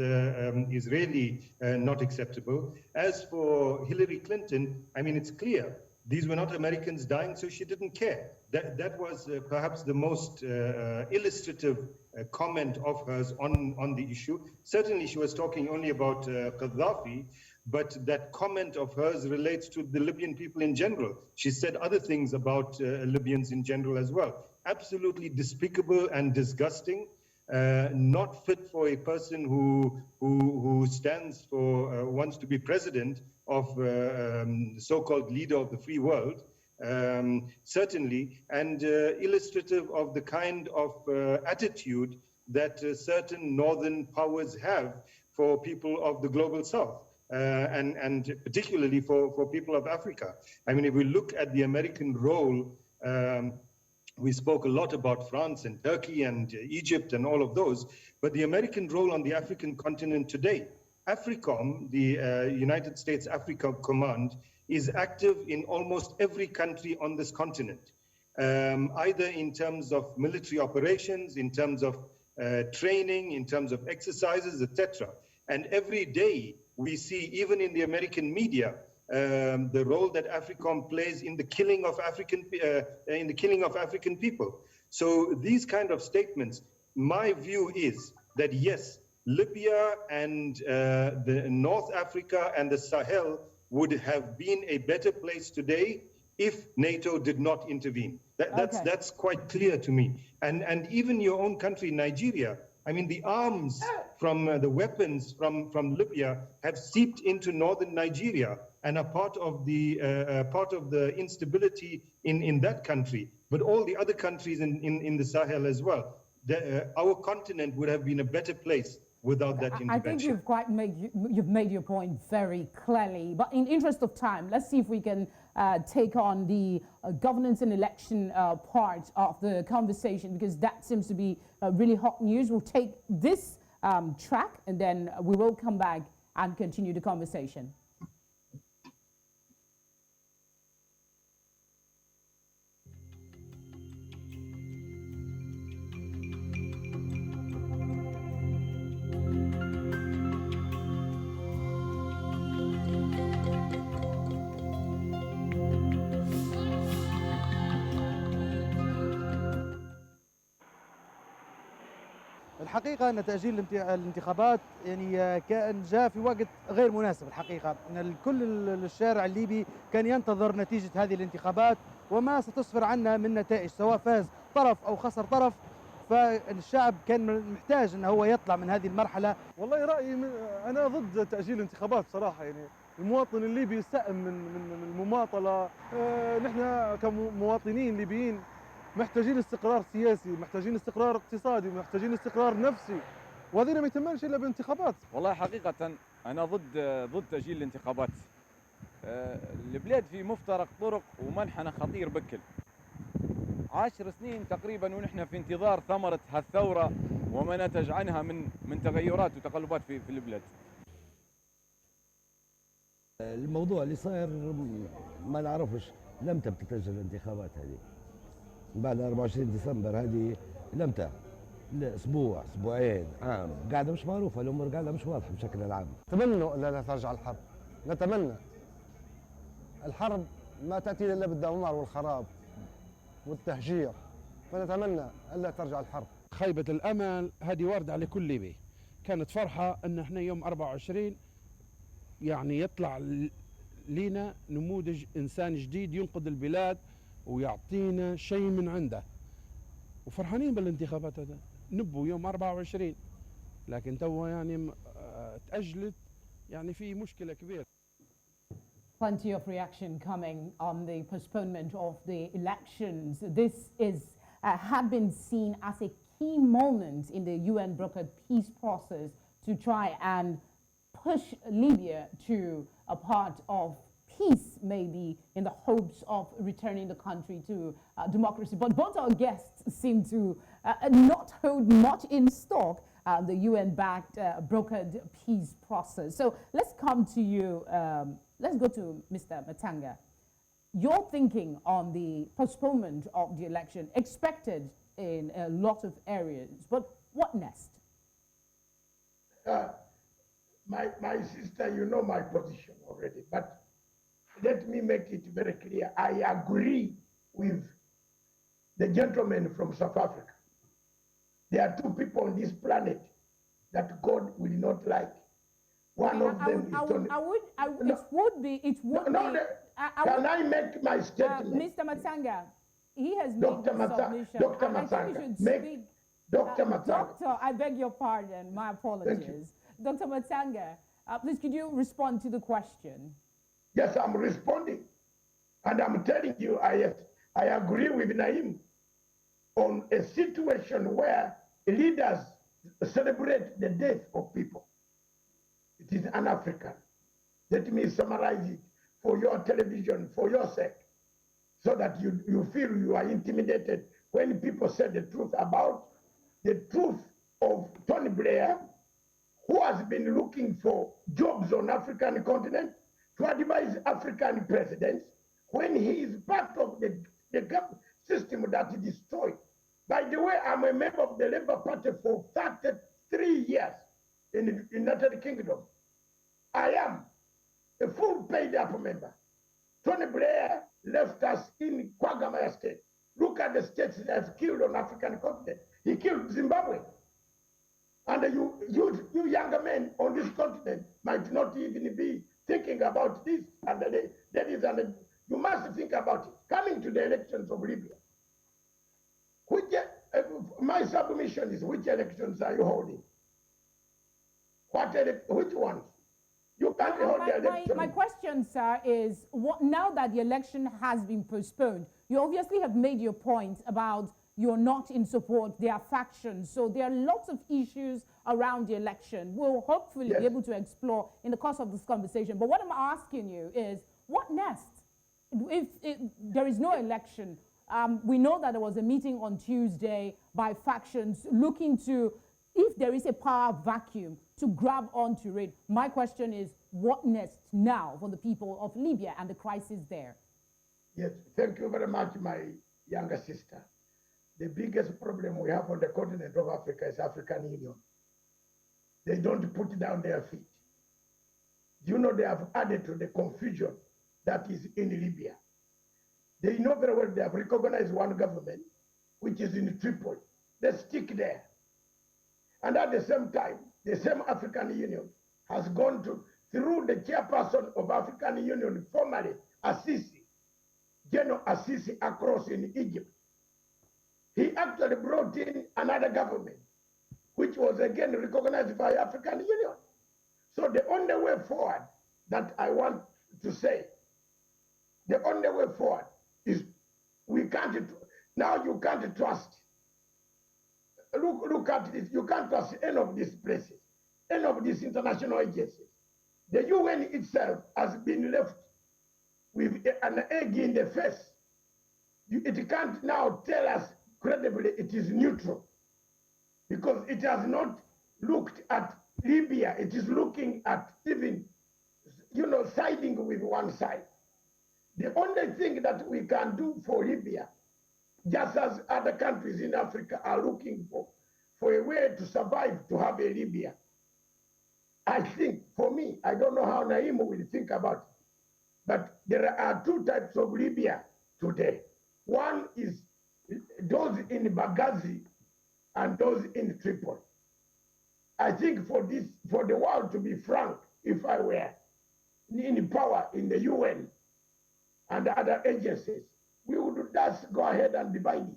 really not acceptable. As for Hillary Clinton, it's clear. These were not Americans dying, so she didn't care. That was perhaps the most illustrative comment of hers on the issue. Certainly, she was talking only about Gaddafi, but that comment of hers relates to the Libyan people in general. She said other things about Libyans in general as well. Absolutely despicable and disgusting. Not fit for a person who stands for, wants to be president of the so-called leader of the free world, certainly, and illustrative of the kind of attitude that certain northern powers have for people of the global south, and particularly for people of Africa. If we look at the American role, we spoke a lot about France and Turkey and Egypt and all of those, but the American role on the African continent today, AFRICOM, the United States Africa Command, is active in almost every country on this continent, either in terms of military operations, in terms of training, in terms of exercises, etc. And every day we see, even in the American media, the role that AFRICOM plays in the killing of African people. So these kind of statements, my view is that yes, Libya and the North Africa and the Sahel would have been a better place today if NATO did not intervene. That's quite clear to me. And even your own country, Nigeria, the arms from the weapons from Libya have seeped into northern Nigeria and are part of the instability in that country, but all the other countries in the Sahel as well. Our continent would have been a better place without that intervention. I think you've made your point very clearly. But in interest of time, let's see if we can take on the governance and election part of the conversation, because that seems to be really hot news. We'll take this track and then we will come back and continue the conversation. الحقيقة أن تأجيل الانتخابات كان جاء في وقت غير مناسب. الحقيقة أن كل الشارع الليبي كان ينتظر نتيجة هذه الانتخابات وما ستسفر عنها من نتائج، سواء فاز طرف أو خسر طرف. فالشعب كان محتاج أنه هو يطلع من هذه المرحلة. والله رأيي أنا ضد تأجيل الانتخابات صراحة. المواطن الليبي يستأم من المماطلة. نحن كمواطنين ليبيين محتاجين استقرار سياسي، محتاجين استقرار اقتصادي، محتاجين استقرار نفسي، وهذا ما يتمش الا بالانتخابات. والله حقيقة أنا ضد تأجيل الانتخابات. البلاد في مفترق طرق ومنحنى خطير بكل. 10 سنين تقريبا ونحن في انتظار ثمرة هالثورة وما نتج عنها من تغيرات وتقلبات في البلاد. الموضوع اللي صاير ما نعرفش، لمتى بتتأجل الانتخابات هذه؟ بعد 24 ديسمبر هذه لمتى؟ اسبوع، اسبوعين، عام، قاعده مش معروفه، الامور قاعده مش واضحه بشكل عام. نتمنى ان لا ترجع الحرب، نتمنى. الحرب ما تأتي إلا بالدمار والخراب والتهجير، فنتمنى ألا ترجع الحرب. خيبة الأمل هذه واردة على كل ليبي. كانت فرحة أن احنا يوم 24 يعني يطلع لينا نموذج إنسان جديد ينقذ البلاد ويعطينا شيء من عنده، وفرحانين بالانتخابات. هذا نبوا يوم 24، لكن توا يعني تأجلت، يعني في مشكلة كبيرة. Plenty of reaction coming on the postponement of the elections. This had been seen as a key moment in the UN brokered peace process to try and push Libya to a part of peace, maybe in the hopes of returning the country to democracy. But both our guests seem to not hold much in stock the UN-backed brokered peace process. So let's come to you. Let's go to Mr. Matanga. Your thinking on the postponement of the election, expected in a lot of areas, but what next? My sister, you know my position already, but let me make it very clear. I agree with the gentleman from South Africa. There are two people on this planet that God will not like. One of them is Tony. Can I make my statement? Mr. Matsanga, he has made the submission. Dr. Matsanga, Dr. Matsanga. Doctor, I beg your pardon. My apologies. Dr. Matsanga, please could you respond to the question? Yes, I'm responding. And I'm telling you, I agree with Naim on a situation where leaders celebrate the death of people. It is un-African. Let me summarize it for your television, for your sake, so that you feel you are intimidated when people say the truth about the truth of Tony Blair, who has been looking for jobs on African continent to advise African presidents when he is part of the system that he destroyed. By the way, I'm a member of the Labour Party for 33 years in the United Kingdom. I am a full paid-up member. Tony Blair left us in Kwagamaya State. Look at the states that have killed on African continent. He killed Zimbabwe. And you younger men on this continent might not even be thinking about this. And you must think about it. Coming to the elections of Libya, my submission is, which elections are you holding? Which ones? You can't hold the election. My question, sir, is now that the election has been postponed, you obviously have made your point about you're not in support, there are factions, so there are lots of issues around the election. We'll hopefully be able to explore in the course of this conversation. But what I'm asking you is, what next? If there is no election, we know that there was a meeting on Tuesday by factions looking to, if there is a power vacuum, to grab onto it. My question is, what next now for the people of Libya and the crisis there? Yes, thank you very much, my younger sister. The biggest problem we have on the continent of Africa is African Union. They don't put down their feet. Do you know they have added to the confusion that is in Libya? They know very well they have recognized one government, which is in Tripoli. They stick there. And at the same time, the same African Union has gone through the chairperson of African Union, formerly Assisi, General Assisi, across in Egypt. He actually brought in another government, which was again recognized by African Union. So the only way forward that I want to say, the only way forward is you can't trust. Look at this, you can't trust any of these places, any of these international agencies. The UN itself has been left with an egg in the face. It can't now tell us credibly it is neutral, because it has not looked at Libya. It is looking at even, siding with one side. The only thing that we can do for Libya, just as other countries in Africa are looking for a way to survive, to have a Libya, I think, for me, I don't know how Naim will think about it. But there are two types of Libya today. One is those in Benghazi and those in Tripoli. I think for the world to be frank, if I were in power in the UN and other agencies, we would just go ahead and divide it.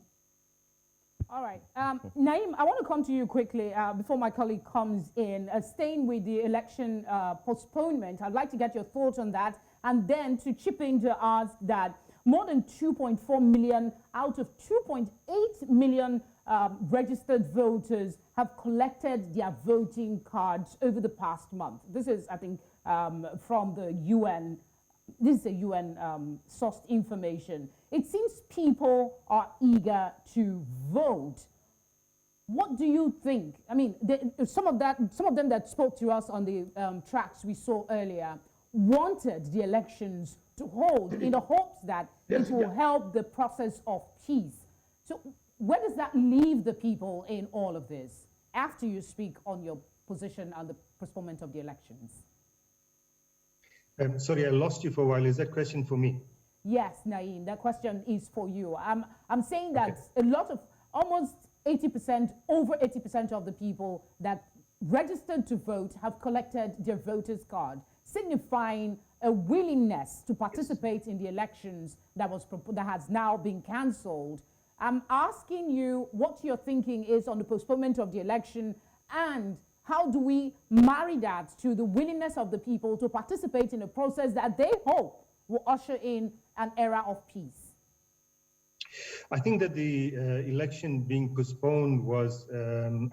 All right. Naim, I want to come to you quickly before my colleague comes in. Staying with the election postponement, I'd like to get your thoughts on that. And then to chip in to ask that more than 2.4 million out of 2.8 million registered voters have collected their voting cards over the past month. This is, I think, from the UN. This is a UN sourced information. It seems people are eager to vote. What do you think? I mean, some of them that spoke to us on the tracks we saw earlier wanted the elections to hold in the hopes that it will help the process of peace. So where does that leave the people in all of this after you speak on your position on the postponement of the elections? Sorry, I lost you for a while. Is that question for me? Yes, Naim, that question is for you. I'm saying that a lot of, almost 80%, over 80% of the people that registered to vote have collected their voter's card, signifying a willingness to participate in the elections that has now been cancelled. I'm asking you what your thinking is on the postponement of the election, and how do we marry that to the willingness of the people to participate in a process that they hope will usher in an era of peace? I think that the election being postponed was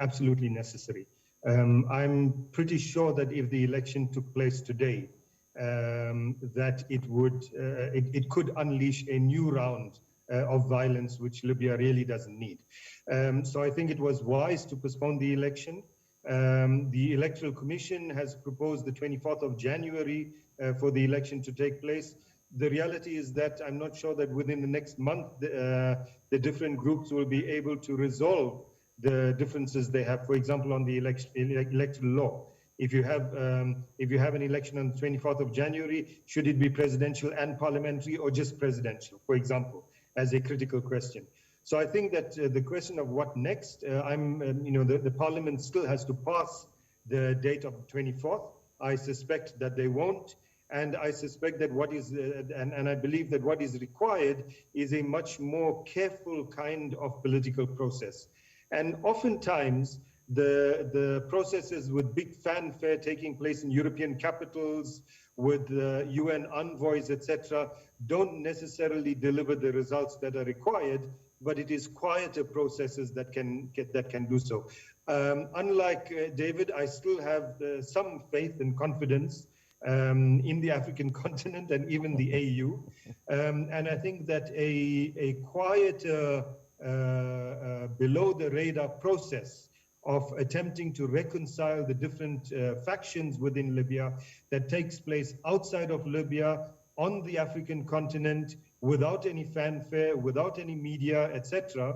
absolutely necessary. I'm pretty sure that if the election took place today, that it could unleash a new round of violence, which Libya really doesn't need. So I think it was wise to postpone the election. The Electoral Commission has proposed the 24th of January for the election to take place. The reality is that I'm not sure that within the next month the different groups will be able to resolve the differences they have. For example, on the electoral law, if you have an election on the 24th of January, should it be presidential and parliamentary or just presidential, for example, as a critical question. So I think that the question of what next, the parliament still has to pass the date of the 24th. I suspect that they won't. And I suspect that and I believe that what is required is a much more careful kind of political process. And oftentimes, the processes with big fanfare taking place in European capitals, with UN envoys, etc., don't necessarily deliver the results that are required, but it is quieter processes that can do so. Unlike David, I still have some faith and confidence in the African continent and even the AU. And I think that a quieter, below the radar process of attempting to reconcile the different factions within Libya that takes place outside of Libya, on the African continent, without any fanfare, without any media, etc.,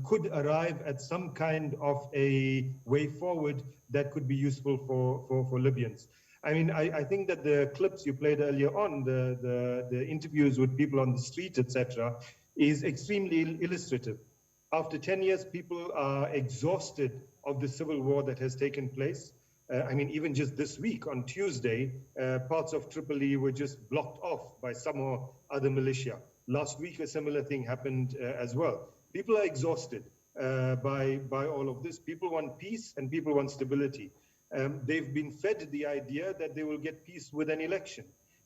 could arrive at some kind of a way forward that could be useful for Libyans. I mean, I think that the clips you played earlier on, the interviews with people on the street, etc., is extremely illustrative. After 10 years, people are exhausted of the civil war that has taken place. I mean, even just this week, on Tuesday, parts of Tripoli were just blocked off by some or other militia. Last week, a similar thing happened as well. People are exhausted by all of this. People want peace and people want stability. They've been fed the idea that they will get peace with an election.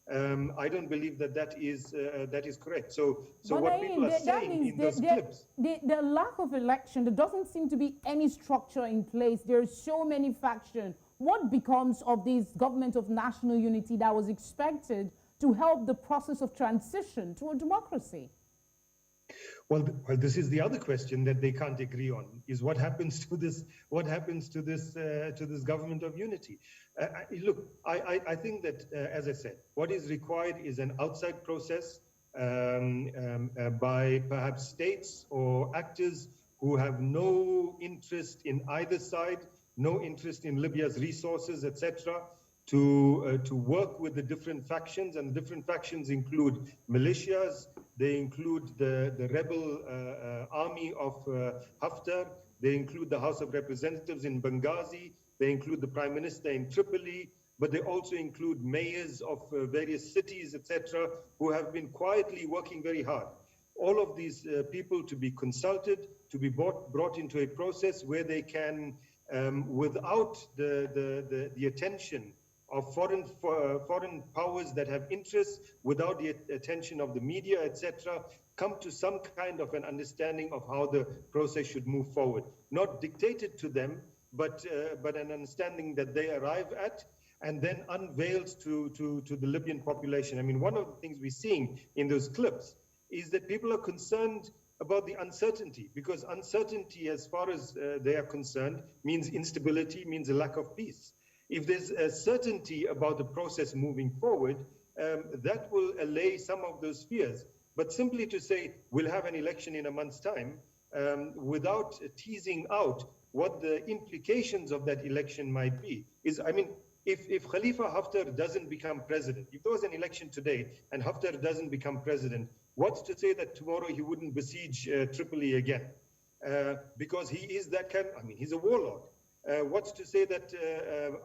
I don't believe that is correct. So what people are saying in those clips... The lack of election, there doesn't seem to be any structure in place. There are so many factions. What becomes of this government of national unity that was expected to help the process of transition to a democracy? Well, this is the other question that they can't agree on: is what happens to this? What happens to this government of unity? Look, I think that, as I said, what is required is an outside process by perhaps states or actors who have no interest in either side, no interest in Libya's resources, etc., to work with the different factions, and the different factions include militias, they include the rebel army of Haftar, they include the House of Representatives in Benghazi, they include the Prime Minister in Tripoli, but they also include mayors of various cities, etc., who have been quietly working very hard. All of these people to be consulted, to be brought into a process where they can, without the attention of foreign powers that have interests, without the attention of the media, etc., come to some kind of an understanding of how the process should move forward. Not dictated to them, but an understanding that they arrive at, and then unveiled to the Libyan population. I mean, one of the things we're seeing in those clips is that people are concerned about the uncertainty, because uncertainty, as far as they are concerned, means instability, means a lack of peace. If there's a certainty about the process moving forward, that will allay some of those fears. But simply to say, we'll have an election in a month's time, without teasing out what the implications of that election might be, is, I mean, if Khalifa Haftar doesn't become president, if there was an election today and Haftar doesn't become president, what's to say that tomorrow he wouldn't besiege Tripoli again? Because he is that kind, I mean, he's a warlord. What's to say that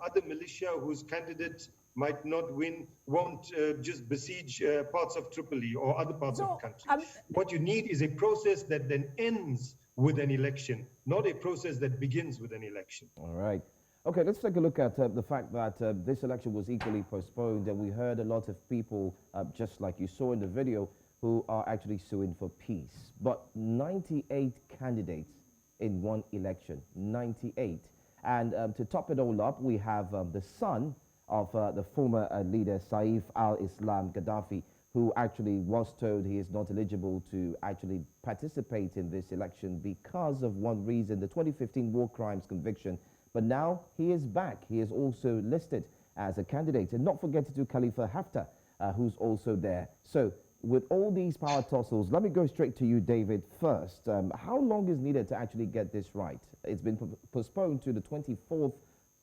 other militia whose candidates might not win won't just besiege parts of Tripoli or other parts of the country? What you need is a process that then ends with an election, not a process that begins with an election. All right. Okay, let's take a look at the fact that this election was equally postponed, and we heard a lot of people, just like you saw in the video, who are actually suing for peace. But 98 candidates in one election, 98. And to top it all up, we have the son of the former leader, Saif al-Islam Gaddafi, who actually was told he is not eligible to actually participate in this election because of one reason, the 2015 war crimes conviction. But now he is back. He is also listed as a candidate. And not forget to do Khalifa Haftar, who's also there. So with all these power tussles, let me go straight to you, David, first. How long is needed to actually get this right? It's been postponed to the 24th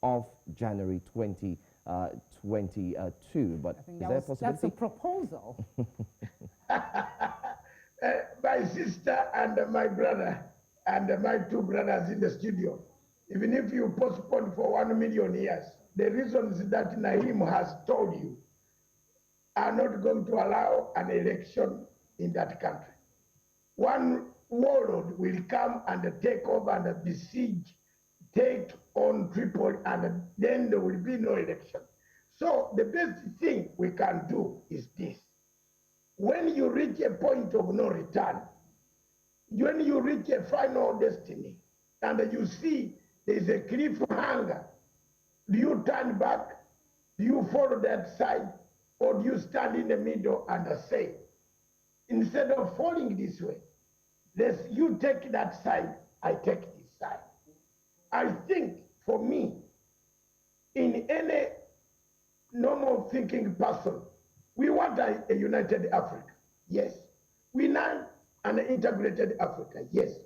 of January 2022. But is there a possibility? That's a proposal. My sister and my brother and my two brothers in the studio, even if you postpone for 1 million years, the reasons that Naim has told you are not going to allow an election in that country. One warlord will come and take over and besiege, take on Tripoli, and then there will be no election. So the best thing we can do is this. When you reach a point of no return, when you reach a final destiny, and you see there's a cliffhanger, do you turn back? Do you follow that side? Or do you stand in the middle and say, instead of falling this way, you take that side, I take this side. I think for me, in any normal thinking person, we want a united Africa, yes. We want an integrated Africa, yes.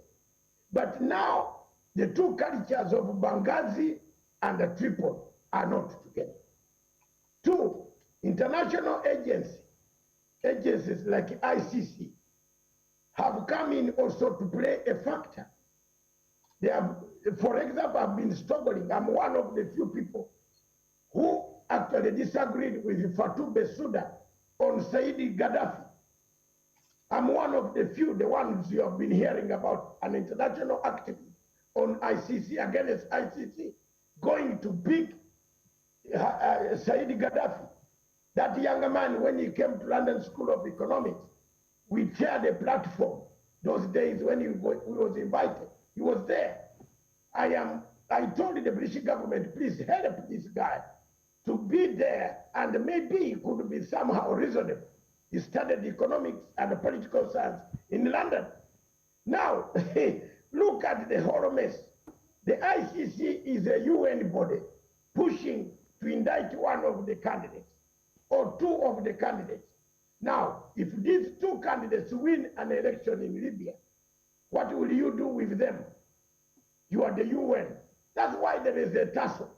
But now, the two cultures of Benghazi and Tripoli are not together. Two, international agencies like ICC have come in also to play a factor. They have, for example, I've been struggling. I'm one of the few people who actually disagreed with Fatou Bensouda on Saidi Gaddafi. I'm one of the few, the ones you have been hearing about, an international activist on ICC, against ICC, going to beat Saidi Gaddafi. That young man, when he came to London School of Economics, we shared a platform. Those days when he was invited, he was there. I told the British government, please help this guy to be there, and maybe he could be somehow reasonable. He studied economics and political science in London. Now, look at the whole mess. The ICC is a UN body pushing to indict one of the candidates or two of the candidates. Now, if these two candidates win an election in Libya, what will you do with them? You are the UN. That's why there is a tussle.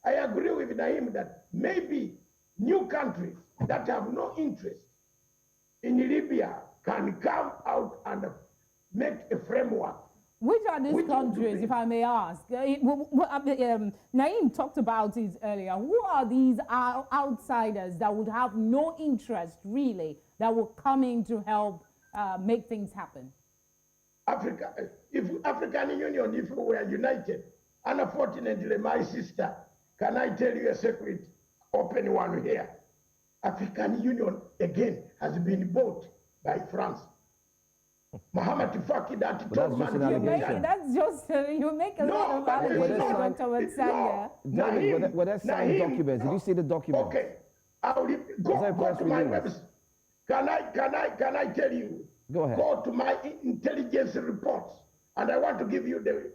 I agree with Naim that maybe new countries that have no interest in Libya can come out and make a framework. Which are these countries, if I may ask? Naim talked about it earlier. Who are these outsiders that would have no interest, really, that will come in to help make things happen? Africa, if African Union, if we were united, unfortunately, my sister, can I tell you a secret, open one here? African Union, again, has been bought by France. Muhammad Faki, that that's just an allegation. That's just, you make a lot of allegations towards Sanya. David, were there signed documents? Did you see the documents? Okay, I will go to my website. Can I tell you? Go ahead. Go to my intelligence reports, and I want to give you the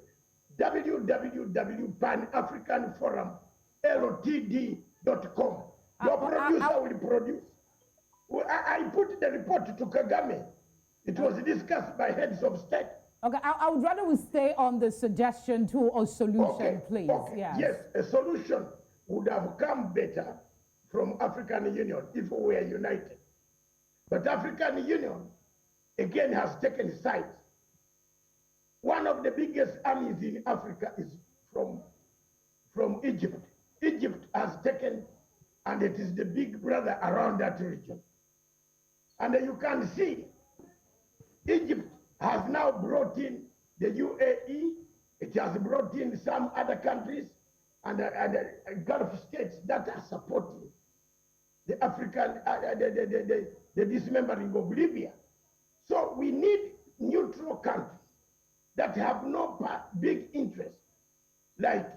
www.panafricanforum.ltd.com. Your producer will produce. I put the report to Kagame. It was discussed by heads of state. Okay, I would rather we stay on the suggestion to a solution, please. Okay. Yes, a solution would have come better from African Union if we were united. But African Union, again, has taken sides. One of the biggest armies in Africa is from Egypt. Egypt has taken, and it is the big brother around that region. And you can see Egypt has now brought in the UAE, it has brought in some other countries and Gulf states that are supporting the African, the dismembering of Libya. So we need neutral countries that have no big interest, like,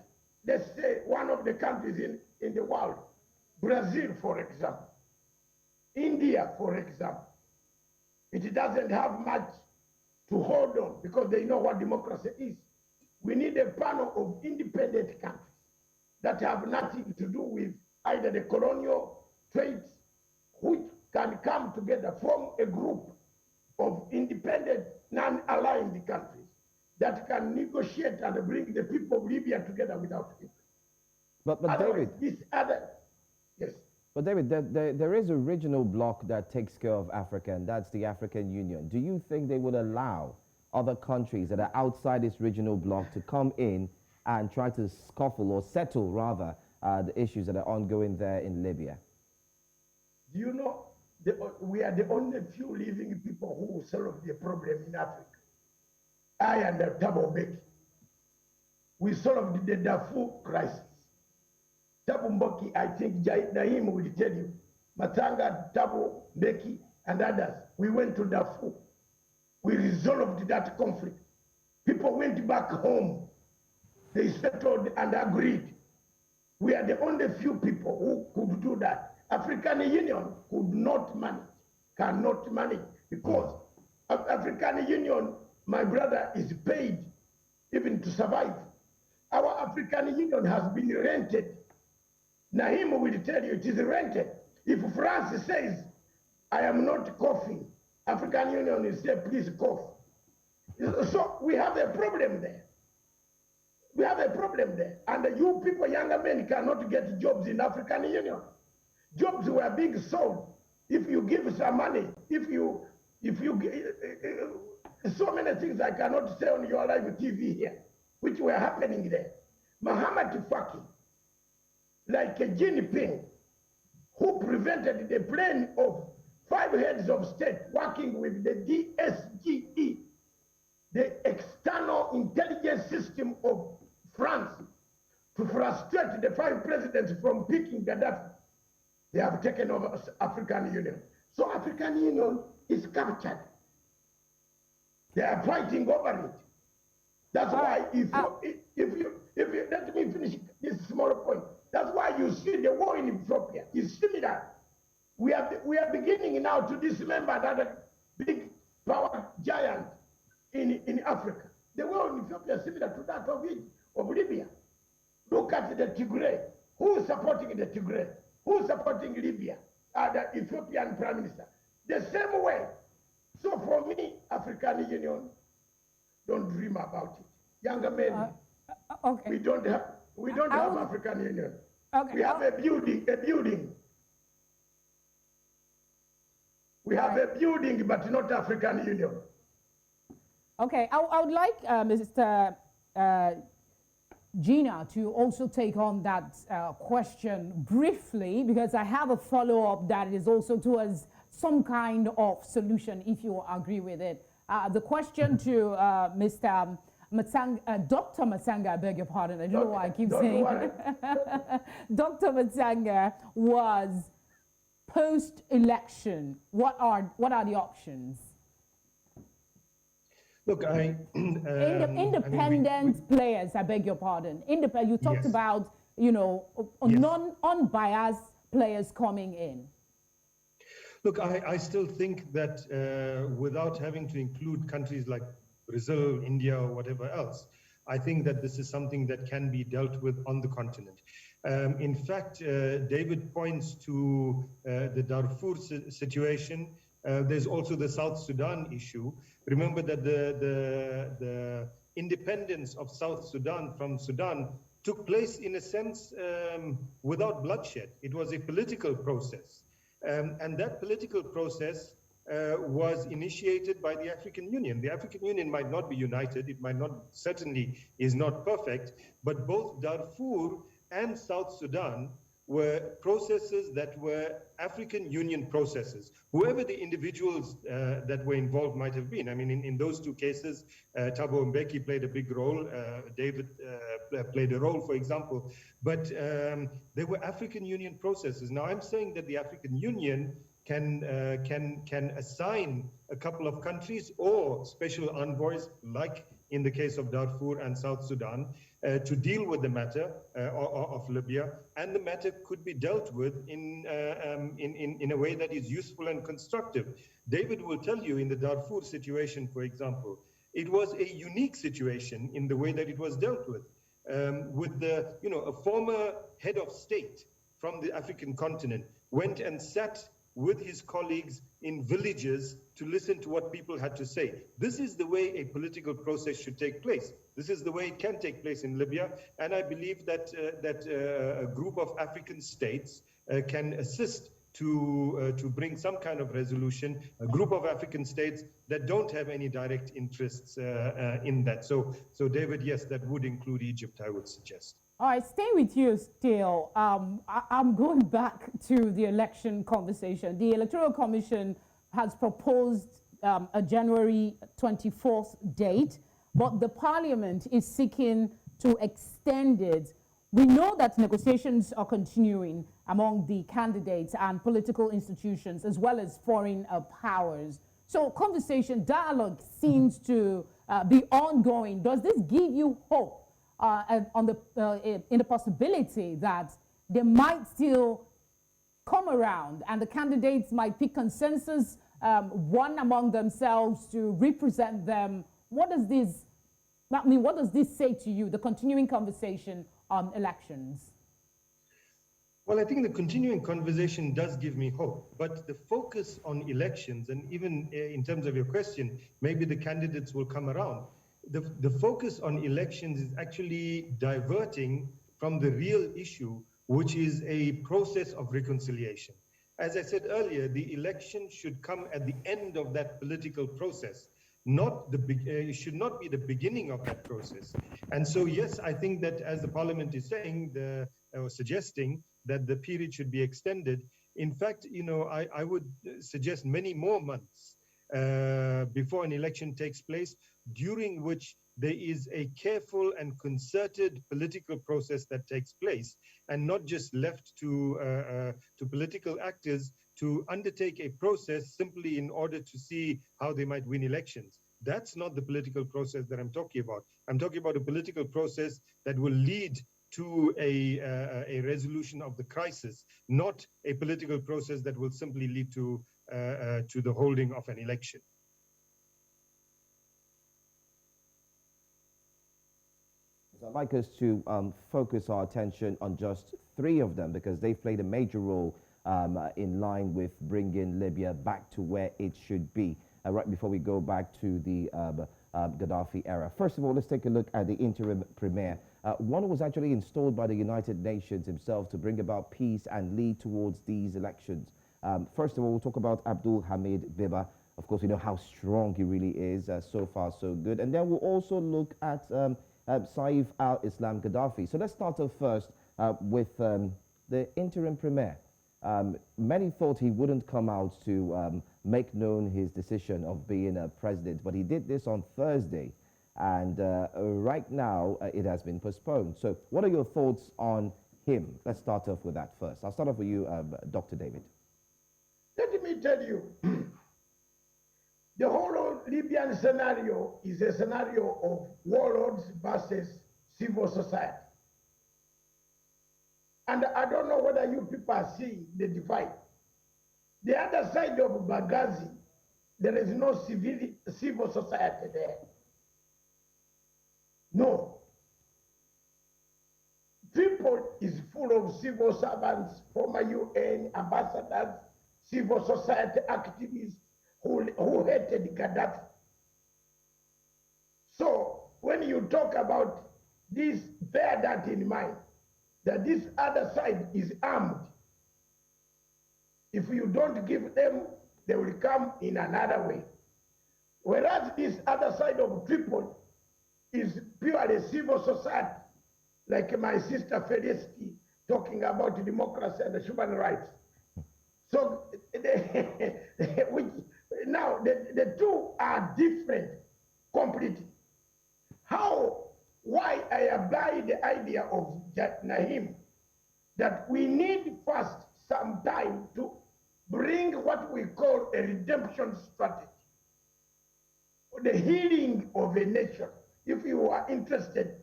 let's say, one of the countries in the world, Brazil, for example, India, for example. It doesn't have much to hold on because they know what democracy is. We need a panel of independent countries that have nothing to do with either the colonial traits, which can come together, form a group of independent, non-aligned countries that can negotiate and bring the people of Libya together without it. But David, yes. But David, there is a regional bloc that takes care of Africa, and that's the African Union. Do you think they would allow other countries that are outside this regional bloc to come in and try to scuffle or settle, rather, the issues that are ongoing there in Libya? Do you know, we are the only few living people who solve the problem in Africa. I and Thabo Mbeki. We solved the Darfur crisis. Thabo Mbeki, I think Naim will tell you, Matanga, Thabo Mbeki, and others, we went to Darfur. We resolved that conflict. People went back home. They settled and agreed. We are the only few people who could do that. African Union could not manage, cannot manage, because African Union, my brother, is paid even to survive. Our African Union has been rented. Naim will tell you it is rented. If France says, I am not coughing, African Union will say, please cough. So we have a problem there. We have a problem there. And you people, younger men, cannot get jobs in African Union. Jobs were being sold. If you give some money, so many things I cannot say on your live TV here, which were happening there. Muhammad Faki, like a Xi Jinping, who prevented the plane of 5 heads of state working with the DSGE, the external intelligence system of France, to frustrate the 5 presidents from picking Gaddafi. They have taken over African Union. So African Union is captured. They are fighting over it. That's why if you let me finish this small point. That's why you see the war in Ethiopia is similar. We are beginning now to dismember another big power giant in Africa. The war in Ethiopia is similar to that of Libya. Look at the Tigray. Who is supporting the Tigray? Who is supporting Libya? The Ethiopian Prime Minister. The same way. So for me, African Union, don't dream about it. Younger men, okay. we don't have African Union. Okay. We have a building. We have a building, but not African Union. Okay, I would like Mr. Gina to also take on that question briefly, because I have a follow-up that is also towards some kind of solution, if you agree with it. The question to Mr. Matsanga, Dr. Matsanga, I beg your pardon, I don't know why I keep saying Dr. Matsanga, was post-election. What are the options? Look, independent players, I beg your pardon. You talked about, you know, unbiased players coming in. Look, I still think that without having to include countries like Brazil, India, or whatever else, I think that this is something that can be dealt with on the continent. In fact, David points to the Darfur situation. There's also the South Sudan issue. Remember that the independence of South Sudan from Sudan took place, in a sense, without bloodshed. It was a political process. And that political process was initiated by the African Union. The African Union might not be united. It might not, certainly is not perfect, but both Darfur and South Sudan were processes that were African Union processes. Whoever the individuals that were involved might have been. I mean, in those two cases, Thabo Mbeki played a big role. David played a role, for example. But they were African Union processes. Now, I'm saying that the African Union can assign a couple of countries or special envoys, like in the case of Darfur and South Sudan, to deal with the matter of Libya, and the matter could be dealt with in a way that is useful and constructive. David will tell you, in the Darfur situation, for example, it was a unique situation in the way that it was dealt with the, you know, a former head of state from the African continent went and sat with his colleagues in villages to listen to what people had to say. This is the way a political process should take place. This is the way it can take place in Libya, and I believe that a group of African states can assist to bring some kind of resolution, a group of African states that don't have any direct interests in that. So David, yes, that would include Egypt, I would suggest. All right, stay with you still. I'm going back to the election conversation. The Electoral Commission has proposed a January 24th date, but the Parliament is seeking to extend it. We know that negotiations are continuing among the candidates and political institutions, as well as foreign powers. So conversation, dialogue seems to be ongoing. Does this give you hope in the possibility that they might still come around and the candidates might pick consensus, one among themselves to represent them? What does this say to you, the continuing conversation on elections? Well, I think the continuing conversation does give me hope, but the focus on elections, and even in terms of your question, maybe the candidates will come around. The focus on elections is actually diverting from the real issue, which is a process of reconciliation. As I said earlier, the election should come at the end of that political process, it should not be the beginning of that process. And so, yes, I think that as the Parliament is saying, or suggesting that the period should be extended. In fact, you know, I would suggest many more months before an election takes place, during which there is a careful and concerted political process that takes place, and not just left to political actors to undertake a process simply in order to see how they might win elections. That's not the political process that I'm talking about. I'm talking about a political process that will lead to a resolution of the crisis, not a political process that will simply lead to the holding of an election. I'd like us to focus our attention on just three of them, because they've played a major role in line with bringing Libya back to where it should be, right before we go back to the Gaddafi era. First of all, let's take a look at the interim premier. One was actually installed by the United Nations himself to bring about peace and lead towards these elections. First of all, we'll talk about Abdul Hamid Biba. Of course, we know how strong he really is. So far, so good. And then we'll also look at Saif al-Islam Gaddafi. So let's start off first with the interim premier. Many thought he wouldn't come out to make known his decision of being a president, but he did this on Thursday. And right now, it has been postponed. So what are your thoughts on him? Let's start off with that first. I'll start off with you, Dr. David. Let me tell you, the whole Libyan scenario is a scenario of warlords versus civil society. And I don't know whether you people see the divide. The other side of Benghazi, there is no civil society there. No. People is full of civil servants, former UN ambassadors, civil society activists who hated Gaddafi. So when you talk about this, bear that in mind, that this other side is armed. If you don't give them, they will come in another way. Whereas this other side of Tripoli is purely civil society, like my sister Felicity talking about democracy and human rights. So now the two are different completely. Why I abide the idea of Nahim, that we need first some time to bring what we call a redemption strategy, the healing of a nation. If you are interested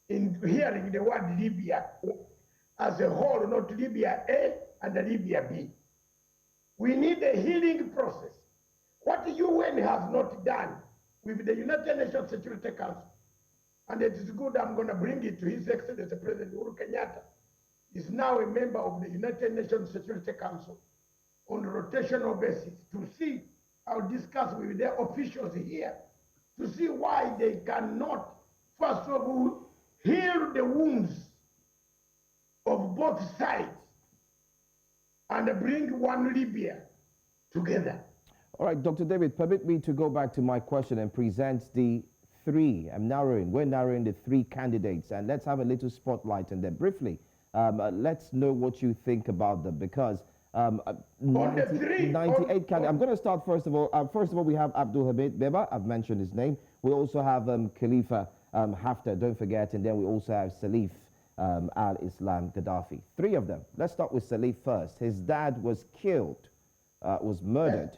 in hearing the word Libya as a whole, not Libya A and Libya B, we need a healing process. What the UN has not done with the United Nations Security Council, and it is good, I'm going to bring it to His Excellency President Uhuru Kenyatta, is now a member of the United Nations Security Council on a rotational basis to see, I'll discuss with their officials here, to see why they cannot, first of all, heal the wounds of both sides and bring one Libya together. All right, Dr. David, permit me to go back to my question and present the three. We're narrowing the three candidates, and let's have a little spotlight on them briefly. Let's know what you think about them, because 98 candidates. I'm going to start first of all. We have Abdul Hamid Biba. I've mentioned his name. We also have Khalifa Haftar, don't forget, and then we also have Saif al-Islam Gaddafi. Three of them. Let's start with Saif first. His dad was killed, was murdered.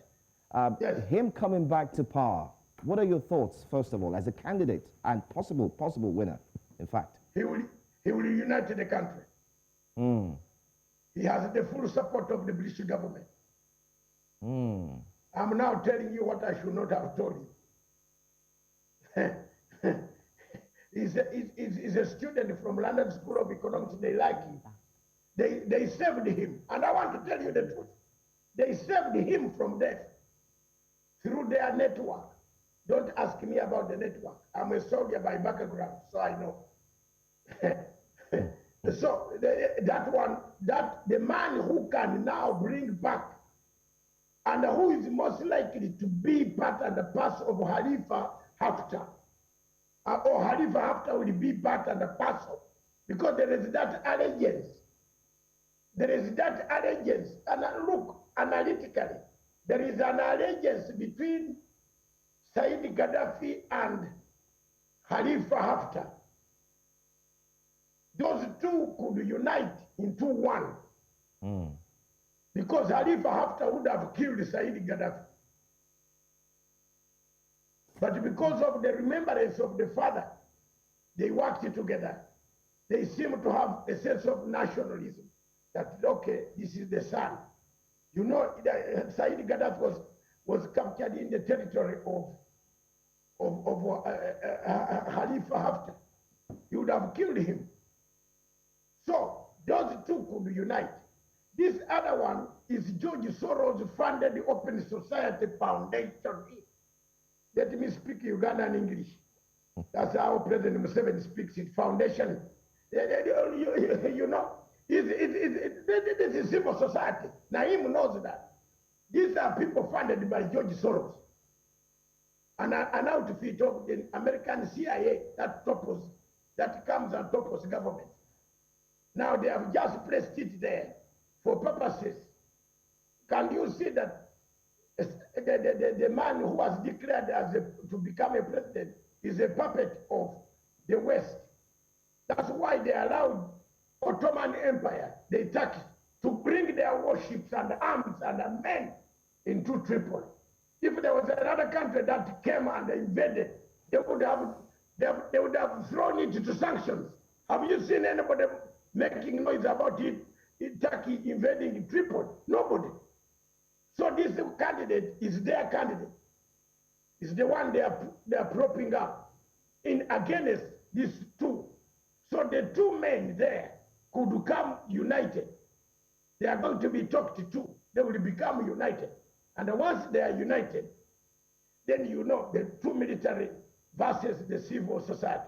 Him coming back to power. What are your thoughts, first of all, as a candidate and possible winner, in fact? He will unite the country. He has the full support of the British government. I'm now telling you what I should not have told you. He's a student from London School of Economics. They like him. They saved him. And I want to tell you the truth. They saved him from death through their network. Don't ask me about the network. I'm a soldier by background, so I know. So the man who can now bring back, and who is most likely to be part and the parcel of Khalifa Haftar, or Khalifa Haftar will be part and the parcel, because there is that allegiance. There is that allegiance, and look analytically, there is an allegiance between Said Gaddafi and Khalifa Haftar. Those two could unite into one. Because Khalifa Haftar would have killed Said Gaddafi. But because of the remembrance of the father, they worked together. They seem to have a sense of nationalism, that, okay, this is the son. You know, Said Gaddafi was captured in the territory of Khalifa Haftar. You would have killed him. So those two could unite. This other one is George Soros funded the Open Society Foundation. Let me speak Ugandan English. That's how President Museveni speaks in foundation. You know, this is civil society. Naim knows that. These are people funded by George Soros. And outfit of the American CIA that comes and topples government. Now they have just placed it there for purposes. Can you see that the man who was declared to become a president is a puppet of the West? That's why they allowed Ottoman Empire, the Turks, to bring their warships and arms and men into Tripoli. If there was another country that came and invaded, they would have thrown it to sanctions. Have you seen anybody making noise about it? Turkey invading Tripoli? Nobody. So this candidate is their candidate. It's the one they are propping up in against these two. So the two men there could become united. They are going to be talked to. They will become united. And once they are united, then you know the two military versus the civil society.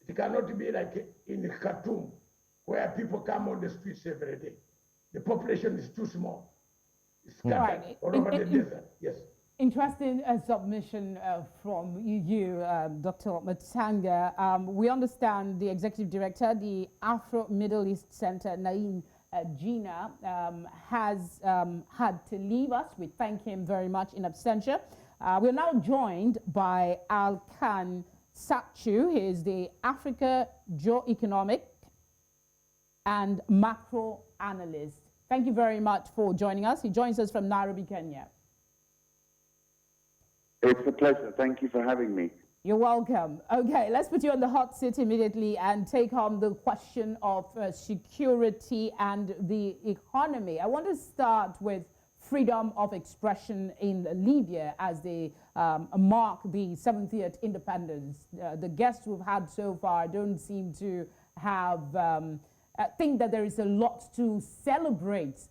It cannot be like in Khartoum, where people come on the streets every day. The population is too small. It's scattered all over the desert. Yes. Interesting submission from you, Dr. Matsanga. We understand the executive director, the Afro-Middle East Center, Naim Gina, has had to leave us. We thank him very much in absentia. We're now joined by Alkan Satchu. He is the Africa Geoeconomic and Macro Analyst. Thank you very much for joining us. He joins us from Nairobi, Kenya. It's a pleasure. Thank you for having me. You're welcome. Okay, let's put you on the hot seat immediately and take on the question of security and the economy. I want to start with freedom of expression in Libya as they mark the 70th independence. The guests we've had so far don't seem to have think that there is a lot to celebrate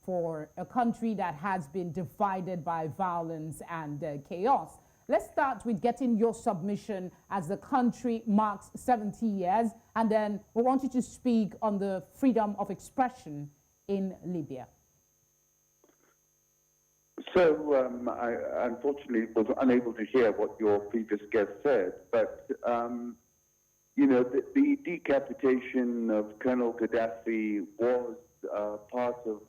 for a country that has been divided by violence and chaos. Let's start with getting your submission as the country marks 70 years, and then we want you to speak on the freedom of expression in Libya. So I unfortunately was unable to hear what your previous guest said, but you know, the decapitation of Colonel Gaddafi was part of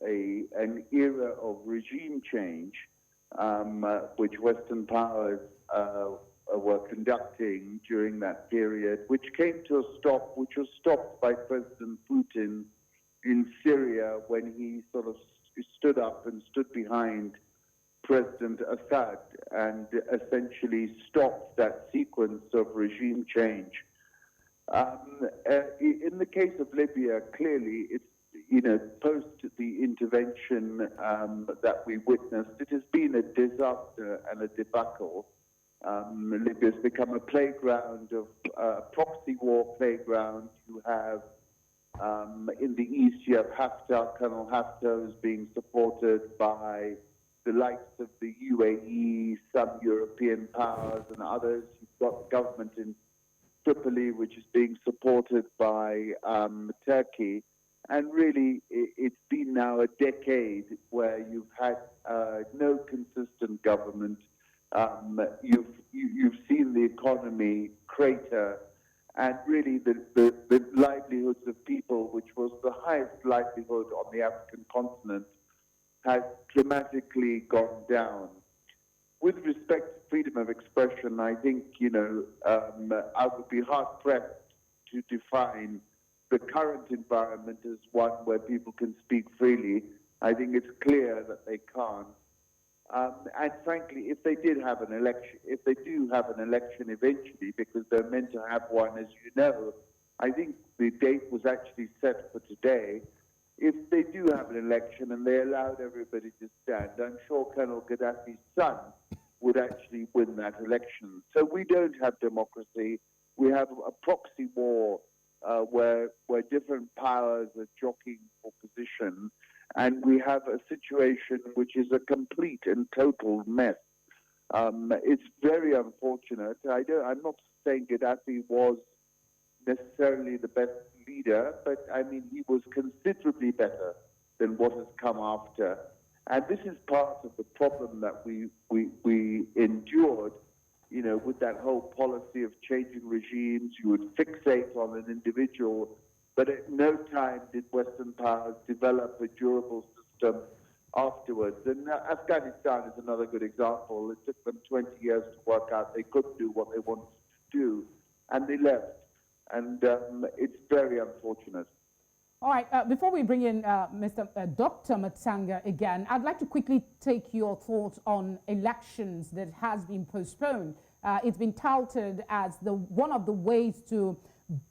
an era of regime change, which Western powers were conducting during that period, which came to a stop, which was stopped by President Putin in Syria when he sort of stood up and stood behind President Assad and essentially stopped that sequence of regime change. In the case of Libya, clearly, it's, you know, post the intervention that we witnessed, it has been a disaster and a debacle. Libya's become a playground of proxy war playground. You have in the east, you have Haftar, Colonel Haftar, who's being supported by the likes of the UAE, some European powers and others. You've got the government in Tripoli, which is being supported by Turkey. And really, it's been now a decade where you've had no consistent government. You've seen the economy crater, and really the livelihoods of people, which was the highest livelihood on the African continent, has dramatically gone down. With respect to freedom of expression, I think, you know, I would be hard-pressed to define the current environment as one where people can speak freely. I think it's clear that they can't. And frankly, if they did have an election, if they do have an election eventually, because they're meant to have one, as you know, I think the date was actually set for today. If they do have an election and they allowed everybody to stand, I'm sure Colonel Gaddafi's son would actually win that election. So we don't have democracy. We have a proxy war where different powers are jockeying for position, and we have a situation which is a complete and total mess. It's very unfortunate. I'm not saying Gaddafi was necessarily the best leader, but I mean, he was considerably better than what has come after. And this is part of the problem that we endured, you know, with that whole policy of changing regimes. You would fixate on an individual, but at no time did Western powers develop a durable system afterwards. And Afghanistan is another good example. It took them 20 years to work out they couldn't do what they wanted to do, and they left. And it's very unfortunate. All right, before we bring in Dr. Matsanga again, I'd like to quickly take your thoughts on elections that has been postponed. It's been touted as one of the ways to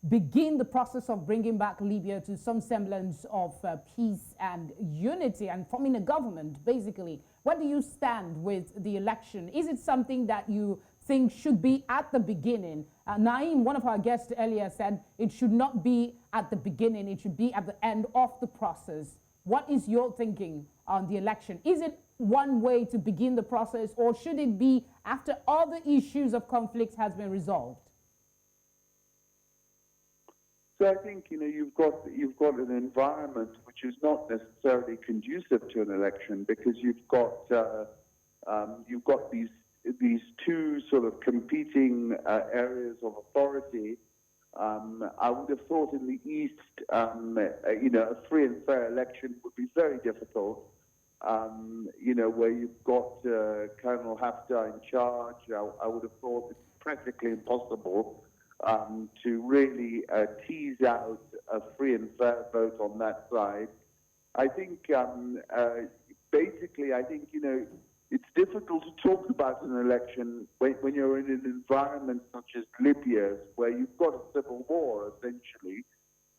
begin the process of bringing back Libya to some semblance of peace and unity and forming a government, basically. Where do you stand with the election? Is it something that you think should be at the beginning? Naeem, one of our guests earlier, said it should not be at the beginning, it should be at the end of the process. What is your thinking on the election? Is it one way to begin the process, or should it be after all the issues of conflict has been resolved? So I think, you know, you've got an environment which is not necessarily conducive to an election, because you've got these two sort of competing areas of authority. I would have thought in the East, you know, a free and fair election would be very difficult. You know, where you've got Colonel Haftar in charge, I would have thought it's practically impossible to really tease out a free and fair vote on that side. I think, basically, I think, you know, it's difficult to talk about an election when you're in an environment such as Libya's, where you've got a civil war, essentially.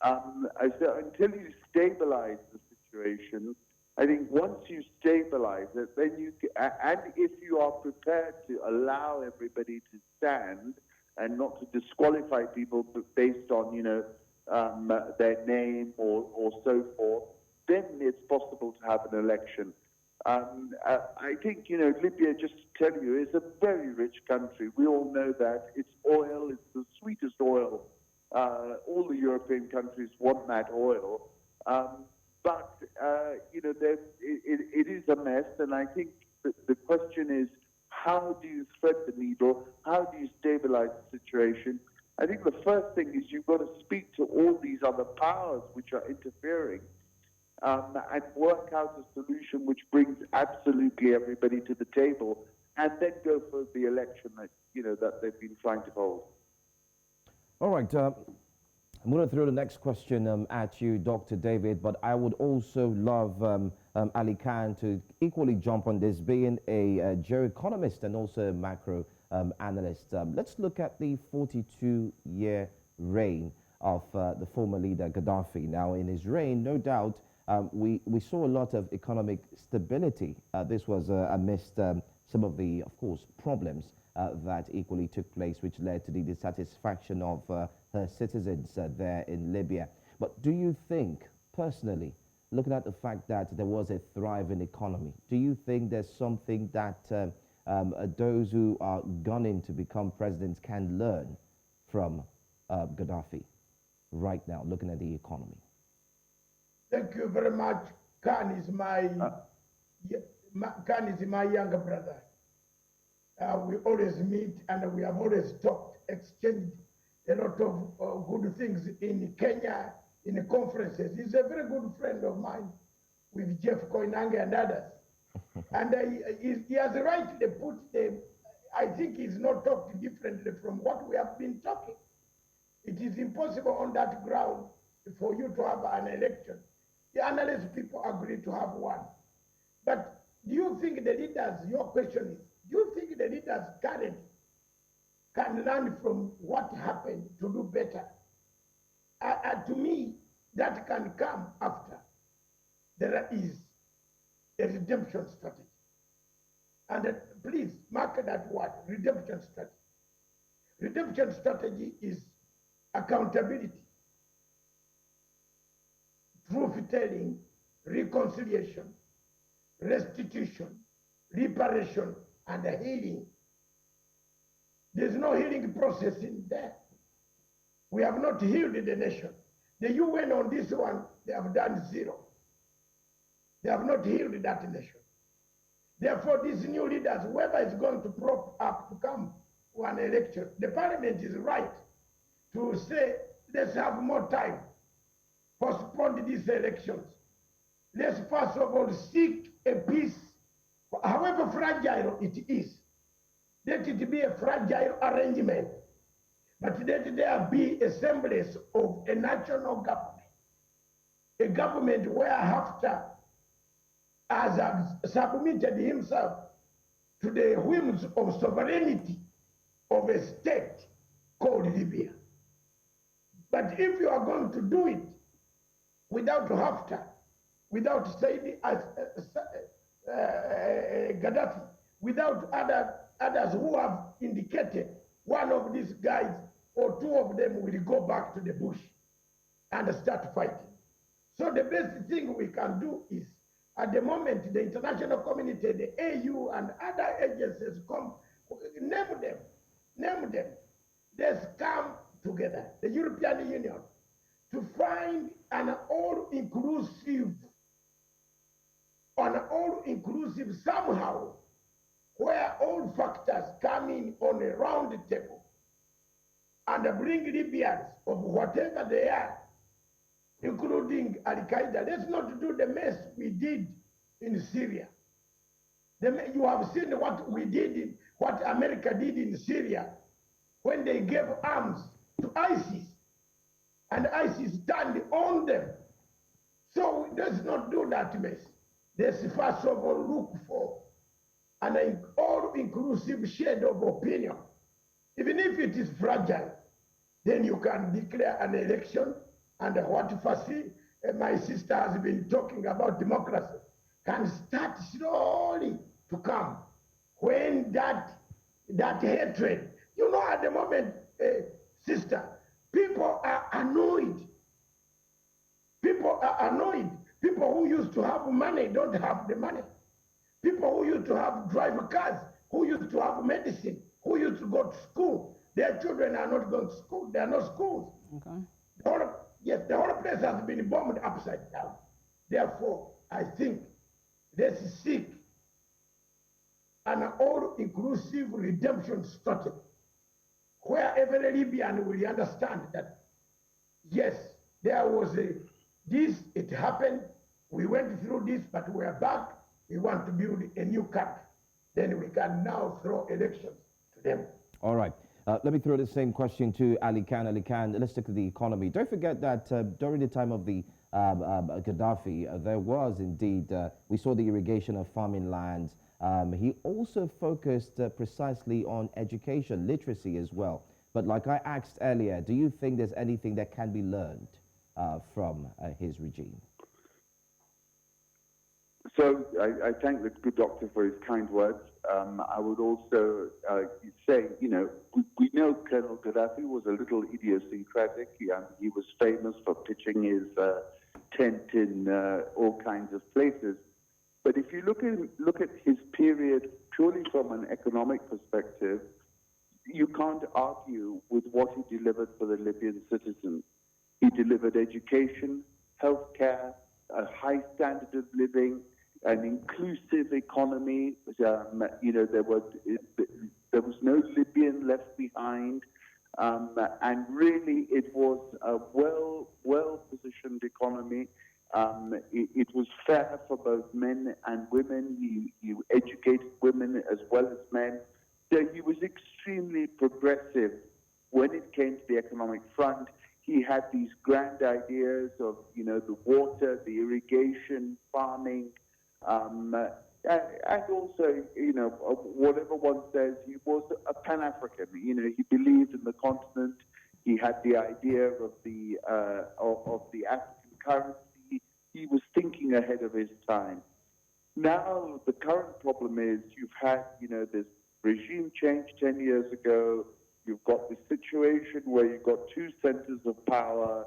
So until you stabilize the situation, I think once you stabilize it, then and if you are prepared to allow everybody to stand and not to disqualify people based on, you know, their name or so forth, then it's possible to have an election. I think, you know, Libya, just to tell you, is a very rich country. We all know that. Its oil is the sweetest oil. All the European countries want that oil. But, you know, it is a mess. And I think the question is, how do you thread the needle? How do you stabilize the situation? I think the first thing is you've got to speak to all these other powers which are interfering. And work out a solution which brings absolutely everybody to the table, and then go for the election that, you know, that they've been trying to hold. All right, I'm going to throw the next question at you, Dr. David, but I would also love Ali Khan to equally jump on this, being a geoeconomist and also a macro analyst. Let's look at the 42-year reign of the former leader Gaddafi. Now, in his reign, no doubt, we saw a lot of economic stability. This was amidst some of the, of course, problems that equally took place, which led to the dissatisfaction of her citizens there in Libya. But do you think, personally, looking at the fact that there was a thriving economy, do you think there's something that those who are gunning to become presidents can learn from Gaddafi right now, looking at the economy? Thank you very much. Khan is my younger brother. We always meet and we have always talked, exchanged a lot of good things in Kenya, in the conferences. He's a very good friend of mine with Jeff Koinange and others. And he has rightly put I think he's not talked differently from what we have been talking. It is impossible on that ground for you to have an election. The analyst people agree to have one. But do you think the leaders, your question is, do you think the leaders currently can learn from what happened to do better? To me, that can come after there is a redemption strategy. And please mark that word, redemption strategy. Redemption strategy is accountability, truth-telling, reconciliation, restitution, reparation, and the healing. There's no healing process in there. We have not healed the nation. The UN on this one, they have done zero. They have not healed that nation. Therefore, these new leaders, whoever is going to prop up to come one election, the parliament is right to say, let's have more time, postpone these elections. Let's first of all seek a peace, however fragile it is. Let it be a fragile arrangement, but let there be a semblance of a national government, a government where Haftar has submitted himself to the whims of sovereignty of a state called Libya. But if you are going to do it without Haftar, without Gaddafi, without others who have indicated one of these guys or two of them will go back to the bush and start fighting. So the best thing we can do is, at the moment, the international community, the AU and other agencies come, name them. Let's come together, the European Union, to find an all-inclusive somehow, where all factors come in on a round table and bring Libyans of whatever they are, including Al-Qaeda. Let's not do the mess we did in Syria. You have seen what we did, what America did in Syria when they gave arms to ISIS, and ISIS turned on them. So let's not do that mess. Let's first of all look for an all-inclusive shade of opinion. Even if it is fragile, then you can declare an election, and what Fasi, my sister, has been talking about democracy, can start slowly to come. When that hatred, you know, at the moment, sister, people are annoyed. People are annoyed. People who used to have money don't have the money. People who used to have drive cars, who used to have medicine, who used to go to school, their children are not going to school. There are no schools. Okay. The whole place has been bombed upside down. Therefore, I think let's seek an all-inclusive redemption strategy where every Libyan will understand that, yes, there was it happened, we went through this, but we are back, we want to build a new country. Then we can now throw elections to them. All right. Let me throw the same question to Ali Khan. Ali Khan, let's stick to the economy. Don't forget that during the time of the Gaddafi, there was indeed, we saw the irrigation of farming lands. He also focused precisely on education, literacy as well. But like I asked earlier, do you think there's anything that can be learned from his regime? So I thank the good doctor for his kind words. I would also say, you know, we know Colonel Gaddafi was a little idiosyncratic. He was famous for pitching his tent in all kinds of places. But if you look at his period purely from an economic perspective, you can't argue with what he delivered for the Libyan citizens. He delivered education, healthcare, a high standard of living, an inclusive economy. You know, there was no Libyan left behind, and really it was a well-positioned economy. It was fair for both men and women. He educated women as well as men. So he was extremely progressive when it came to the economic front. He had these grand ideas of, you know, the water, the irrigation, farming, and also, you know, whatever one says, he was a Pan-African. You know, he believed in the continent. He had the idea of the African currency. He was thinking ahead of his time. Now, the current problem is you've had, you know, this regime change 10 years ago. You've got this situation where you've got two centers of power.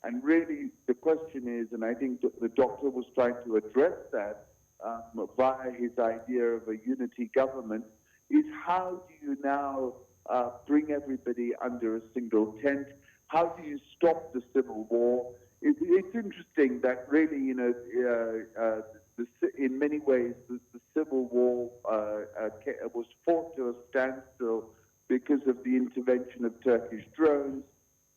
And really, the question is, and I think the doctor was trying to address that via his idea of a unity government, is how do you now bring everybody under a single tent? How do you stop the civil war? It's interesting that really, you know, in many ways, the civil war was fought to a standstill because of the intervention of Turkish drones,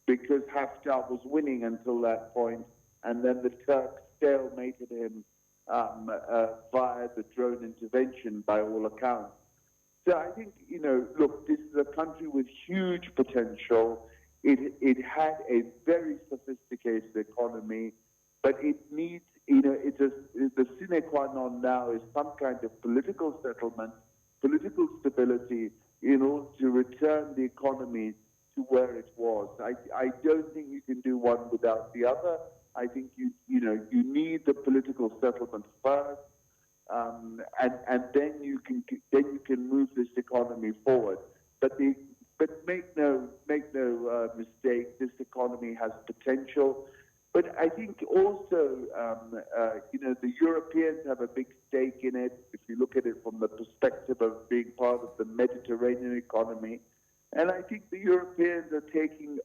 because Haftar was winning until that point, and then the Turks stalemated him via the drone intervention, by all accounts. So I think, you know, look, this is a country with huge potential. It had a very sophisticated economy, but it needs, you know, the sine qua non now is some kind of political settlement, political stability in order to return the economy to where it was. I don't think you can do one without the other. I think you need the political settlement first, and then you can move this economy forward. But make no mistake, this economy has potential. But I think also, the Europeans have a big stake in it. If you look at it from the perspective of being part of the Mediterranean economy, and I think the Europeans are taking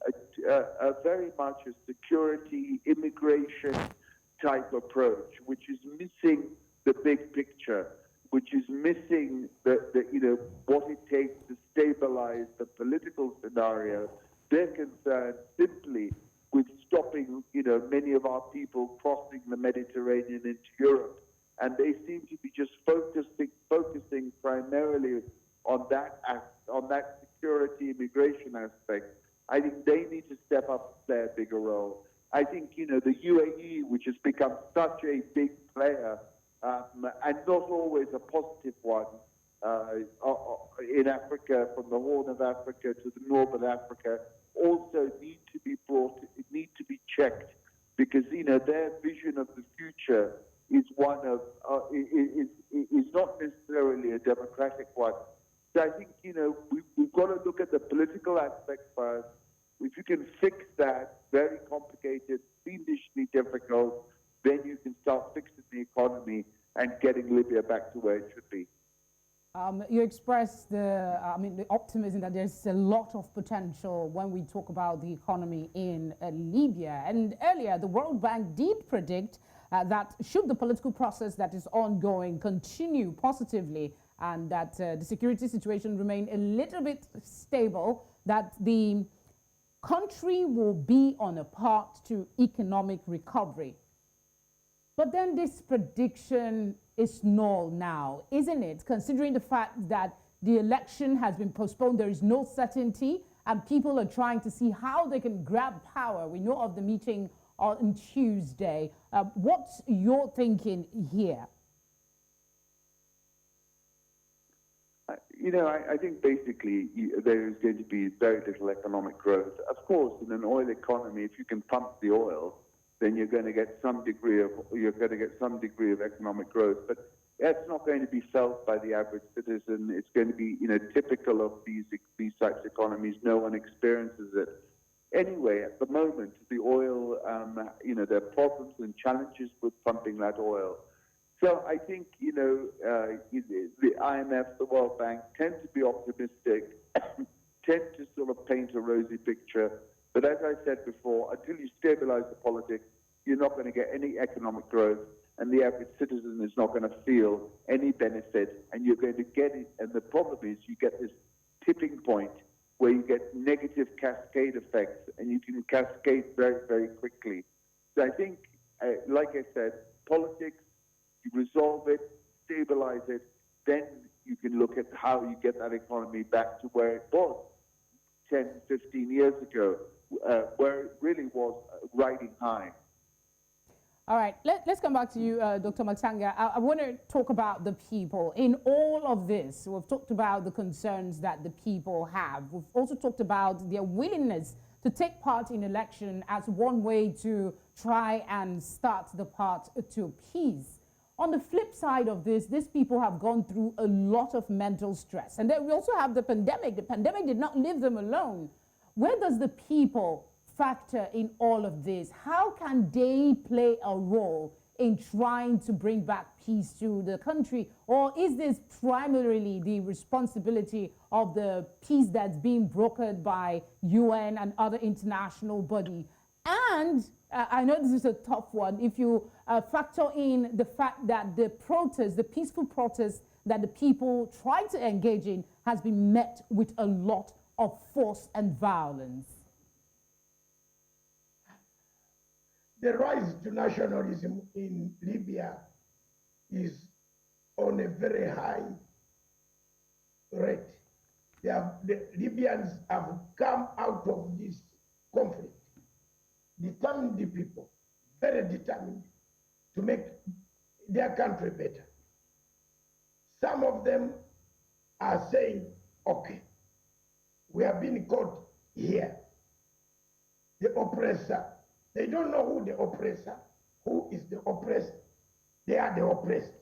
a very much a security, immigration type approach, which is missing the big picture, which is missing what it takes to stabilize the political scenario. They're concerned simply with stopping, many of our people crossing the Mediterranean into Europe, and they seem to be just focusing primarily on that security immigration aspect. I think they need to step up and play a bigger role. I think, the UAE, which has become such a big player, and not always a positive one, in Africa, from the Horn of Africa to the Northern Africa, also need to be checked, because, their vision of the future is one of, is not necessarily a democratic one. So I think, we've got to look at the political aspect first. If you can fix that, very complicated, fiendishly difficult, then you can start fixing the economy and getting Libya back to where it should be. You expressed the optimism that there's a lot of potential when we talk about the economy in Libya. And earlier, the World Bank did predict that should the political process that is ongoing continue positively, and that the security situation remain a little bit stable, that the country will be on a path to economic recovery. But then this prediction is null now, isn't it? Considering the fact that the election has been postponed, there is no certainty, and people are trying to see how they can grab power. We know of the meeting on Tuesday. What's your thinking here? I think basically there is going to be very little economic growth. Of course, in an oil economy, if you can pump the oil, then you're going to get some degree of economic growth. But that's not going to be felt by the average citizen. It's going to be, typical of these types of economies. No one experiences it. Anyway, at the moment, the oil, there are problems and challenges with pumping that oil. So I think, the IMF, the World Bank tend to be optimistic, tend to sort of paint a rosy picture. But as I said before, until you stabilize the politics, you're not going to get any economic growth, and the average citizen is not going to feel any benefit, and you're going to get it. And the problem is you get this tipping point where you get negative cascade effects, and you can cascade very, very quickly. So I think, like I said, politics, you resolve it, stabilize it, then you can look at how you get that economy back to where it was 10, 15 years ago, where it really was riding high. All right, let's come back to you, Dr. Matanga. I want to talk about the people. In all of this, we've talked about the concerns that the people have. We've also talked about their willingness to take part in election as one way to try and start the path to peace. On the flip side of this, these people have gone through a lot of mental stress. And then we also have the pandemic. The pandemic did not leave them alone. Where does the people factor in all of this? How can they play a role in trying to bring back peace to the country? Or is this primarily the responsibility of the peace that's being brokered by UN and other international bodies? And I know this is a tough one. If you factor in the fact that the protests, the peaceful protests that the people try to engage in has been met with a lot of force and violence. The rise to nationalism in Libya is on a very high rate. The Libyans have come out of this conflict, determined people, very determined to make their country better. Some of them are saying, okay, we have been caught here. The oppressor, they don't know who the oppressor, who is the oppressed. They are the oppressed.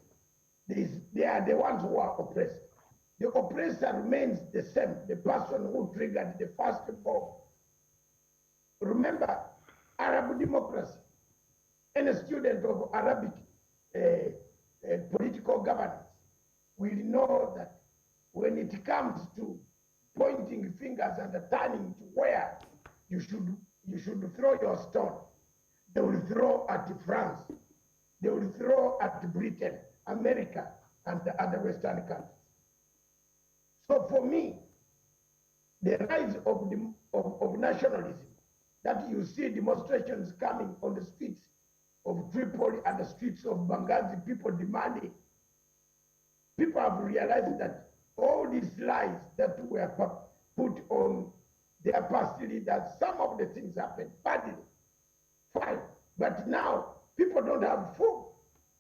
They are the ones who are oppressed. The oppressor remains the same, the person who triggered the first bomb. Remember, Arab democracy. Any student of Arabic political governance will know that when it comes to pointing fingers and turning to where you should throw your stone, they will throw at France, they will throw at Britain, America, and the other Western countries. So for me, the rise of nationalism, that you see demonstrations coming on the streets of Tripoli and the streets of Benghazi, people demanding. People have realized that all these lies that were put on their past leaders, some of the things happened badly, fine. But now, people don't have food,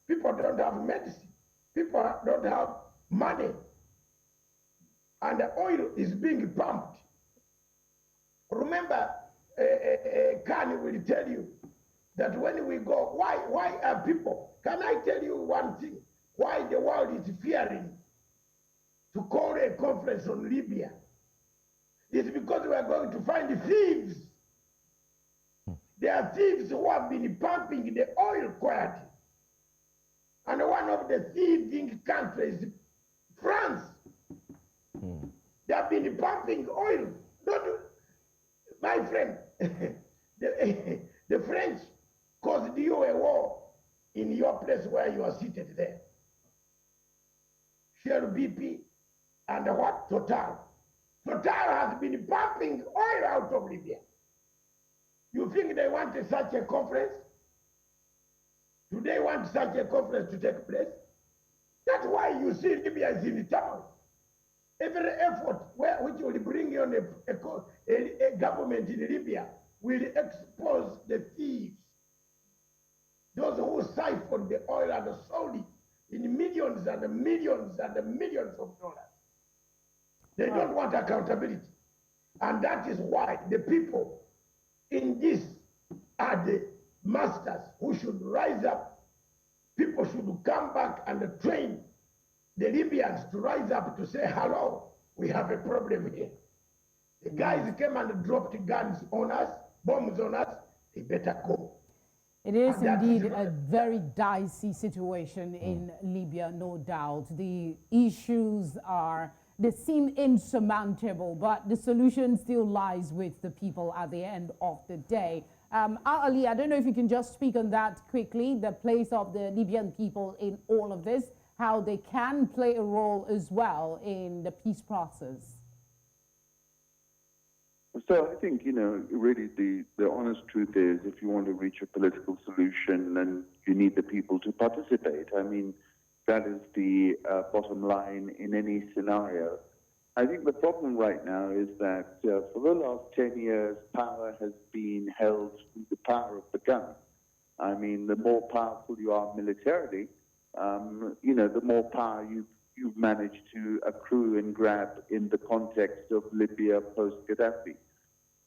people don't have medicine, people don't have money, and the oil is being pumped. Remember, Khan will tell you that when we go, why are people, can I tell you one thing, why the world is fearing to call a conference on Libya? It's because we are going to find thieves. There are thieves who have been pumping the oil quietly. And one of the thieving countries, France, they have been pumping oil. My friend, the French caused you a war in your place where you are seated there. Shell, BP, and what? Total. Total has been pumping oil out of Libya. You think they want such a conference? Do they want such a conference to take place? That's why you see Libya is in turmoil. Every effort which will bring on a government in Libya will expose the thieves, those who siphon the oil and sold it in millions and millions and millions of dollars. They don't want accountability. And that is why the people in this are the masters who should rise up. People should come back and train the Libyans to rise up to say, hello, we have a problem here. The guys came and dropped guns on us, bombs on us, they better go. It is indeed a very dicey situation in Libya, no doubt. The issues they seem insurmountable, but the solution still lies with the people at the end of the day. Ali, I don't know if you can just speak on that quickly, the place of the Libyan people in all of this, how they can play a role as well in the peace process. So I think, really the honest truth is, if you want to reach a political solution, then you need the people to participate. I mean, that is the bottom line in any scenario. I think the problem right now is that for the last 10 years, power has been held through the power of the gun. I mean, the more powerful you are militarily, the more power you've managed to accrue and grab in the context of Libya post-Ghaddafi.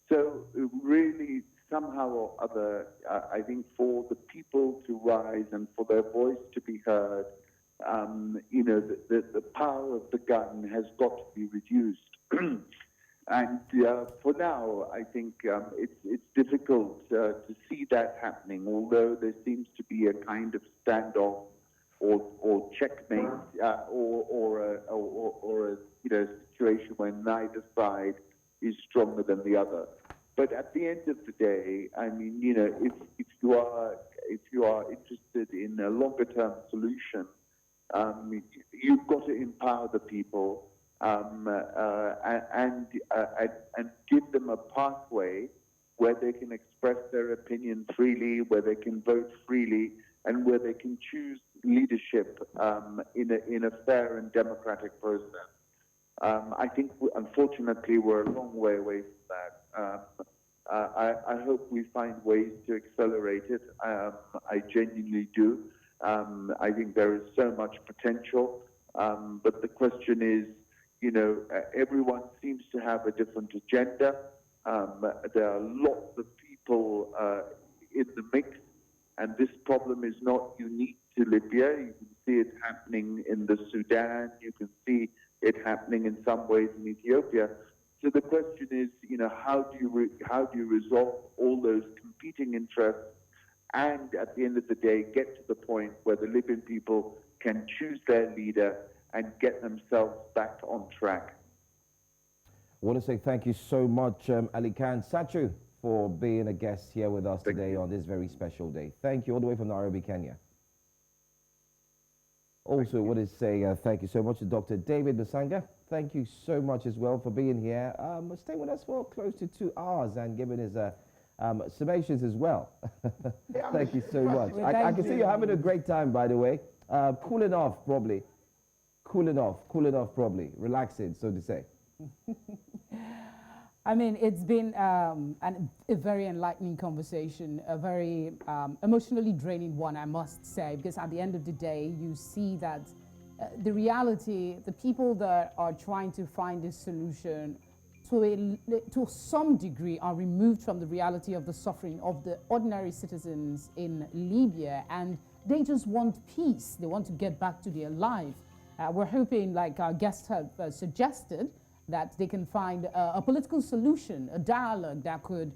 So really, somehow or other, I think for the people to rise and for their voice to be heard, the power of the gun has got to be reduced. And for now, I think it's difficult to see that happening, although there seems to be a kind of standoff or checkmate or a situation where neither side is stronger than the other. But at the end of the day, I mean, if you are interested in a longer term solution, you've got to empower the people and give them a pathway where they can express their opinion freely, where they can vote freely, and where they can choose leadership in a fair and democratic process. I think, unfortunately, we're a long way away from that. I hope we find ways to accelerate it. I genuinely do. I think there is so much potential, but the question is, everyone seems to have a different agenda. There are lots of people in the mix, and this problem is not unique to Libya. You can see it happening in the Sudan. You can see it happening in some ways in Ethiopia. So the question is, how do you resolve all those competing interests, and at the end of the day, get to the point where the Libyan people can choose their leader and get themselves back on track. I want to say thank you so much, Ali Khan Sachu, for being a guest here with us today on this very special day. Thank you all the way from Nairobi, Kenya. Also, I want to say thank you so much to Dr. David Basanga. Thank you so much as well for being here. Staying with us for close to 2 hours and giving his summations as well. Thank you so much. I can see you're having a great time, by the way. Cooling off, probably. Cooling off, probably. Relaxing, so to say. I mean, it's been a very enlightening conversation, a very emotionally draining one, I must say, because at the end of the day, you see that the reality, the people that are trying to find a solution to some degree are removed from the reality of the suffering of the ordinary citizens in Libya, and they just want peace. They want to get back to their life. We're hoping, like our guests have suggested, that they can find a political solution, a dialogue that could,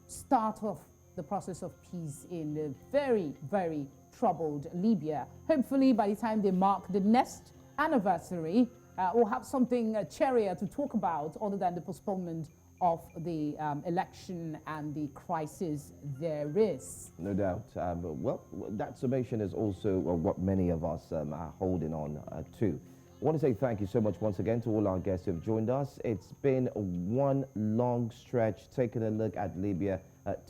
start off the process of peace in the very, very troubled Libya. Hopefully, by the time they mark the next anniversary, we'll have something cheerier to talk about other than the postponement of the election and the crisis there is. No doubt. Well, that summation is also what many of us are holding on to. I want to say thank you so much once again to all our guests who have joined us. It's been one long stretch taking a look at Libya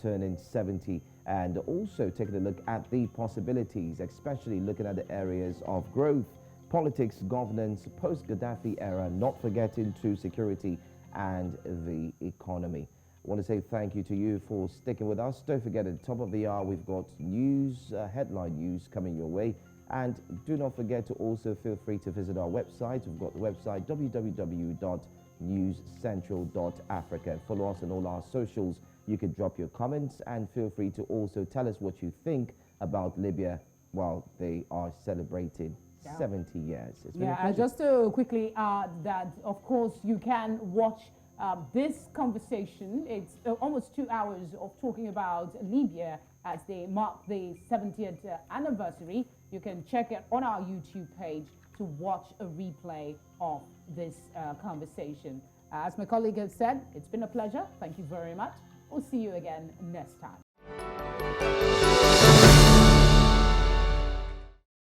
turning 70 and also taking a look at the possibilities, especially looking at the areas of growth, politics, governance, post-Ghaddafi era, not forgetting to security and the economy. I want to say thank you to you for sticking with us. Don't forget, at the top of the hour, we've got news, headline news coming your way. And do not forget to also feel free to visit our website. We've got the website www.newscentral.africa. Follow us on all our socials. You can drop your comments and feel free to also tell us what you think about Libya while they are celebrating 70 years. It's been a pleasure. Just to quickly add that, of course, you can watch this conversation. It's almost 2 hours of talking about Libya as they mark the 70th anniversary. You can check it on our YouTube page to watch a replay of this conversation. As my colleague has said, it's been a pleasure. Thank you very much. We'll see you again next time.